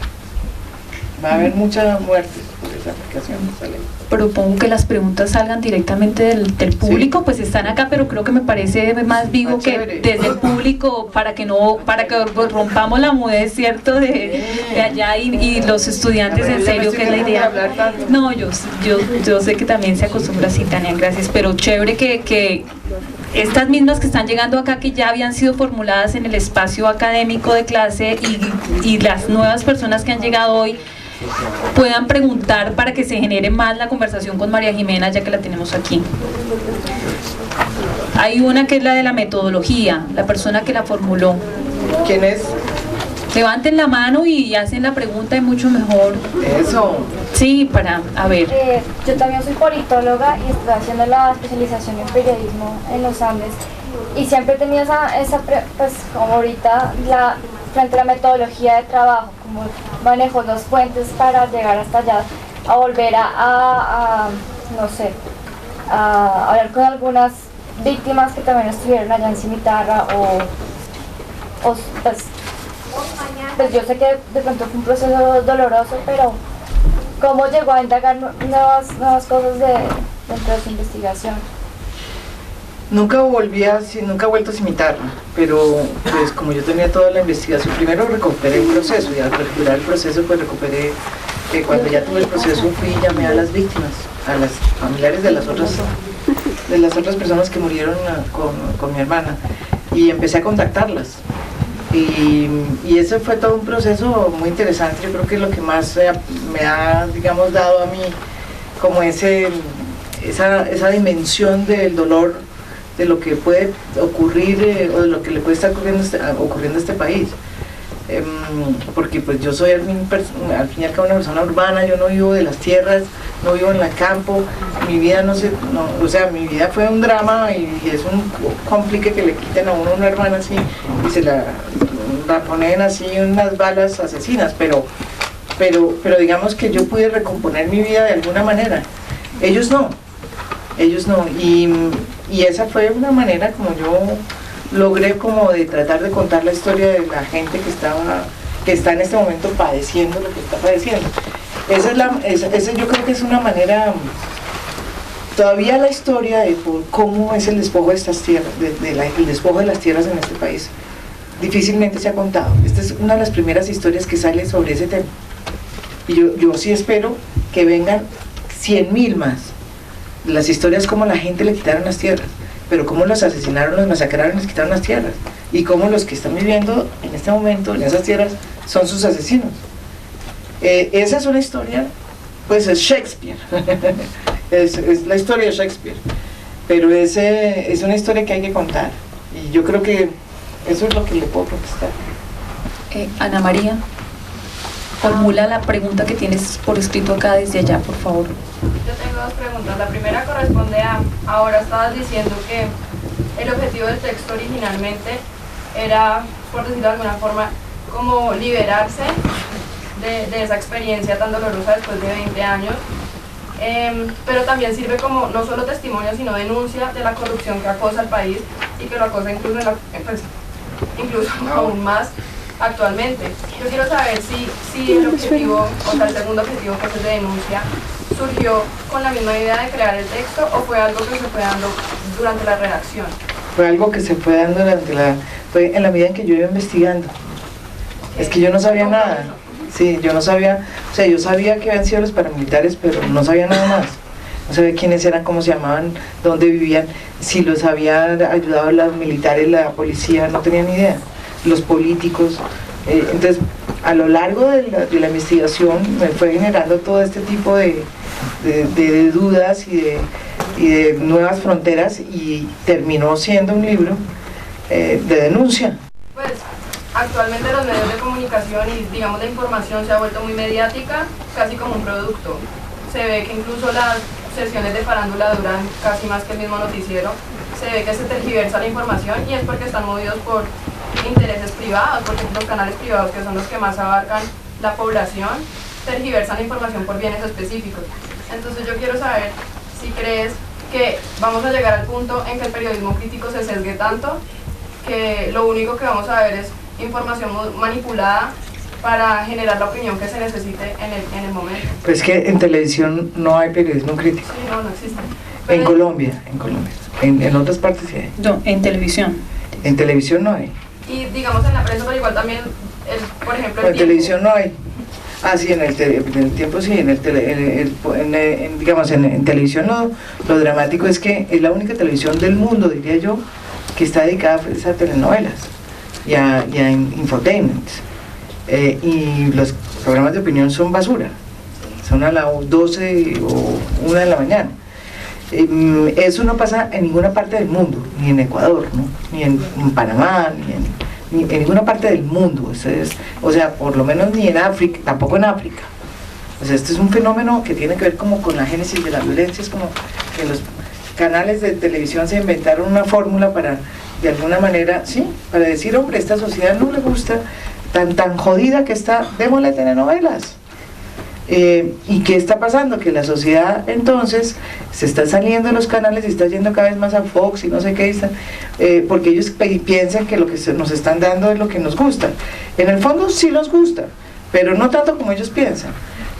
va a haber muchas muertes por esa aplicación de esa ley. Propongo que las preguntas salgan directamente del público, sí. Pues están acá, pero creo que me parece más vivo que desde el público, para que rompamos la mudez, ¿cierto? De allá y los estudiantes, en serio, que es la idea. No, yo sé que también se acostumbra así, Tania, gracias, pero chévere que estas mismas que están llegando acá, que ya habían sido formuladas en el espacio académico de clase, y las nuevas personas que han llegado hoy puedan preguntar, para que se genere más la conversación con María Jimena, ya que la tenemos aquí. Hay una que es la de la metodología, la persona que la formuló. ¿Quién es? Levanten la mano y hacen la pregunta, y mucho mejor. Eso. Sí, a ver. Yo también soy politóloga y estoy haciendo la especialización en periodismo en los Andes, y siempre he tenido pues como ahorita, frente a la metodología de trabajo, como manejo dos fuentes para llegar hasta allá, a volver no sé, a hablar con algunas víctimas que también estuvieron allá en Cimitarra, pues yo sé que de pronto fue un proceso doloroso, pero ¿cómo llegó a indagar nuevas cosas dentro de su investigación? Nunca he vuelto a Cimitarra, pero pues como yo tenía toda la investigación, primero recuperé el proceso, y al recuperar el proceso pues recuperé, cuando ya tuve el proceso fui y llamé a las víctimas, a las familiares de las otras personas que murieron con mi hermana, y empecé a contactarlas. Y ese fue todo un proceso muy interesante. Yo creo que lo que más me ha, digamos, dado a mí como esa dimensión del dolor, de lo que puede ocurrir, o de lo que le puede estar ocurriendo a este país. Porque pues yo soy al fin y al cabo una persona urbana, yo no vivo de las tierras, no vivo en el campo, mi vida o sea, mi vida fue un drama, y es un complique que le quiten a uno una hermana así y se la ponen así unas balas asesinas, pero digamos que yo pude recomponer mi vida de alguna manera. Ellos no, y esa fue una manera como yo logré como de tratar de contar la historia de la gente que está en este momento padeciendo lo que está padeciendo. Esa yo creo que es una manera, todavía la historia de cómo es el despojo de estas tierras, el despojo de las tierras en este país, difícilmente se ha contado. Esta es una de las primeras historias que sale sobre ese tema, y yo sí espero que vengan 100.000 más, las historias como la gente le quitaron las tierras, pero cómo los asesinaron, los masacraron, les quitaron las tierras, y cómo los que están viviendo en este momento en esas tierras son sus asesinos. Esa es una historia, pues es Shakespeare, es la historia de Shakespeare, pero es una historia que hay que contar, y yo creo que eso es lo que le puedo contestar. Ana María, formula la pregunta que tienes por escrito acá desde allá, por favor. Yo tengo dos preguntas. La primera corresponde ahora estabas diciendo que el objetivo del texto originalmente era, por decirlo de alguna forma, como liberarse de esa experiencia tan dolorosa después de 20 años. Pero también sirve como no solo testimonio, sino denuncia de la corrupción que acosa al país y que lo acosa incluso, incluso aún más actualmente. Yo quiero saber si el objetivo, o sea, el segundo objetivo, que es el de denuncia, surgió con la misma idea de crear el texto o fue algo que se fue dando durante la redacción. Fue algo que se fue dando fue en la medida en que yo iba investigando. Es que yo no sabía nada. Sí, yo no sabía, o sea, yo sabía que habían sido los paramilitares, pero no sabía nada más. No sabía quiénes eran, cómo se llamaban, dónde vivían, si los habían ayudado los militares, la policía, no tenía ni idea. Los políticos. Entonces, a lo largo de la investigación me fue generando todo este tipo de dudas y de nuevas fronteras, y terminó siendo un libro de denuncia. Pues actualmente los medios de comunicación y digamos la información se ha vuelto muy mediática, casi como un producto. Se ve que incluso las sesiones de farándula duran casi más que el mismo noticiero. Se ve que se tergiversa la información y es porque están movidos por intereses privados, porque los canales privados, que son los que más abarcan la población, tergiversan la información por bienes específicos. Entonces yo quiero saber si crees que vamos a llegar al punto en que el periodismo crítico se sesgue tanto que lo único que vamos a ver es información manipulada para generar la opinión que se necesite en el momento. Pues que en televisión no hay periodismo crítico. Sí, no existe. En Colombia. En otras partes sí hay. No, en televisión. En televisión no hay. Y digamos en la prensa, pero igual también, por ejemplo, en televisión no hay. Ah, sí, en el tiempo sí, digamos, en televisión lo dramático es que es la única televisión del mundo, diría yo, que está dedicada a telenovelas y a infotainment. Y los programas de opinión son basura, son a las 12 o 1 de la mañana. Eso no pasa en ninguna parte del mundo, ni en Ecuador, ¿no? Ni en Panamá, ni en ninguna parte del mundo. O sea, por lo menos ni en África, tampoco en África. O sea, este es un fenómeno que tiene que ver como con la génesis de la violencia. Es como que los canales de televisión se inventaron una fórmula para, de alguna manera, sí, para decir, hombre, esta sociedad no le gusta, tan jodida que está, démosle telenovelas. ¿Y qué está pasando? Que la sociedad entonces se está saliendo de los canales y está yendo cada vez más a Fox y no sé qué, porque ellos piensan que lo que nos están dando es lo que nos gusta. En el fondo sí nos gusta, pero no tanto como ellos piensan.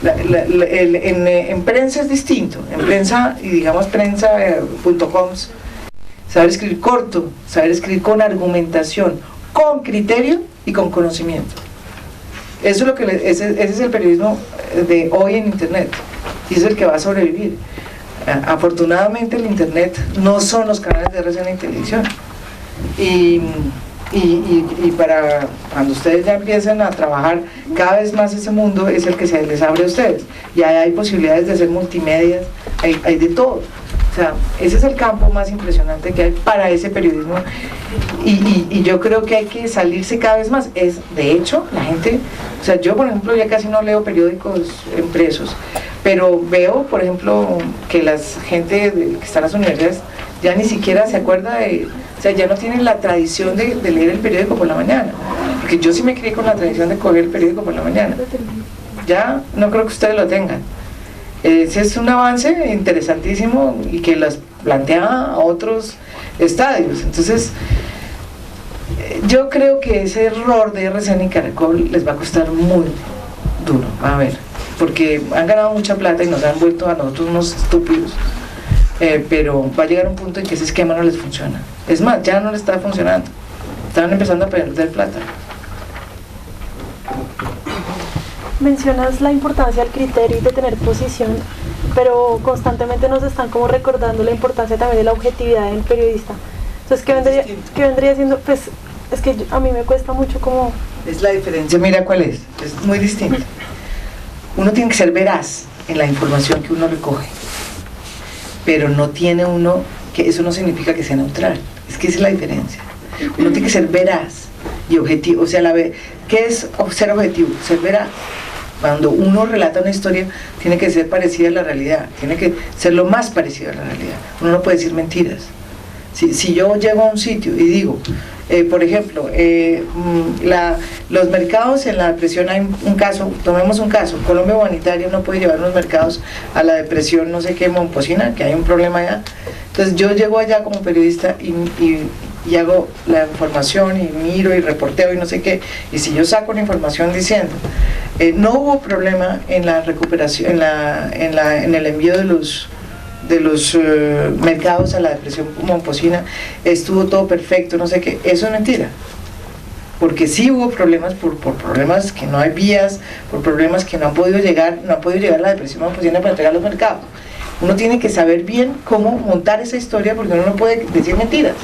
En prensa es distinto, en prensa, y digamos prensa.com, saber escribir corto, saber escribir con argumentación, con criterio y con conocimiento. Eso es lo que ese es el periodismo de hoy en internet, y es el que va a sobrevivir. Afortunadamente el internet no son los canales de RCN y televisión, y para cuando ustedes ya empiecen a trabajar cada vez más ese mundo es el que se les abre a ustedes, y ahí hay posibilidades de hacer multimedias, hay de todo. O sea, ese es el campo más impresionante que hay para ese periodismo, y yo creo que hay que salirse cada vez más. De hecho, la gente, o sea, yo por ejemplo ya casi no leo periódicos impresos, pero veo, por ejemplo, que la gente que está en las universidades ya ni siquiera se acuerda o sea, ya no tienen la tradición de leer el periódico por la mañana, porque yo sí me crié con la tradición de coger el periódico por la mañana. Ya no creo que ustedes lo tengan. Ese es un avance interesantísimo y que las plantea a otros estadios. Entonces, yo creo que ese error de RCN y Caracol les va a costar muy duro, a ver, porque han ganado mucha plata y nos han vuelto a nosotros unos estúpidos, pero va a llegar un punto en que ese esquema no les funciona. Es más, ya no les está funcionando, están empezando a perder plata. Mencionas la importancia del criterio y de tener posición, pero constantemente nos están como recordando la importancia también de la objetividad del periodista. Entonces, ¿qué vendría siendo? Pues es que a mí me cuesta mucho como... Es la diferencia, mira cuál es muy distinta. Uno tiene que ser veraz en la información que uno recoge, pero no tiene uno, que eso no significa que sea neutral, es que esa es la diferencia. Uno tiene que ser veraz y objetivo, o sea, ¿qué es ser objetivo? Ser veraz. Cuando uno relata una historia, tiene que ser parecida a la realidad, tiene que ser lo más parecido a la realidad. Uno no puede decir mentiras. Si yo llego a un sitio y digo, Por ejemplo, los mercados en la depresión, hay un caso, tomemos un caso, Colombia Humanitaria no puede llevar los mercados a la depresión, no sé qué, Momposina, que hay un problema allá. Entonces yo llego allá como periodista y hago la información y miro y reporteo y no sé qué, y si yo saco la información diciendo no hubo problema en la recuperación, en el envío de los mercados a la depresión Momposina, estuvo todo perfecto, no sé qué, eso es mentira, porque sí hubo problemas por problemas que no hay vías, por problemas que no han podido llegar la depresión Momposina para entregar los mercados. Uno tiene que saber bien cómo montar esa historia, porque uno no puede decir mentiras.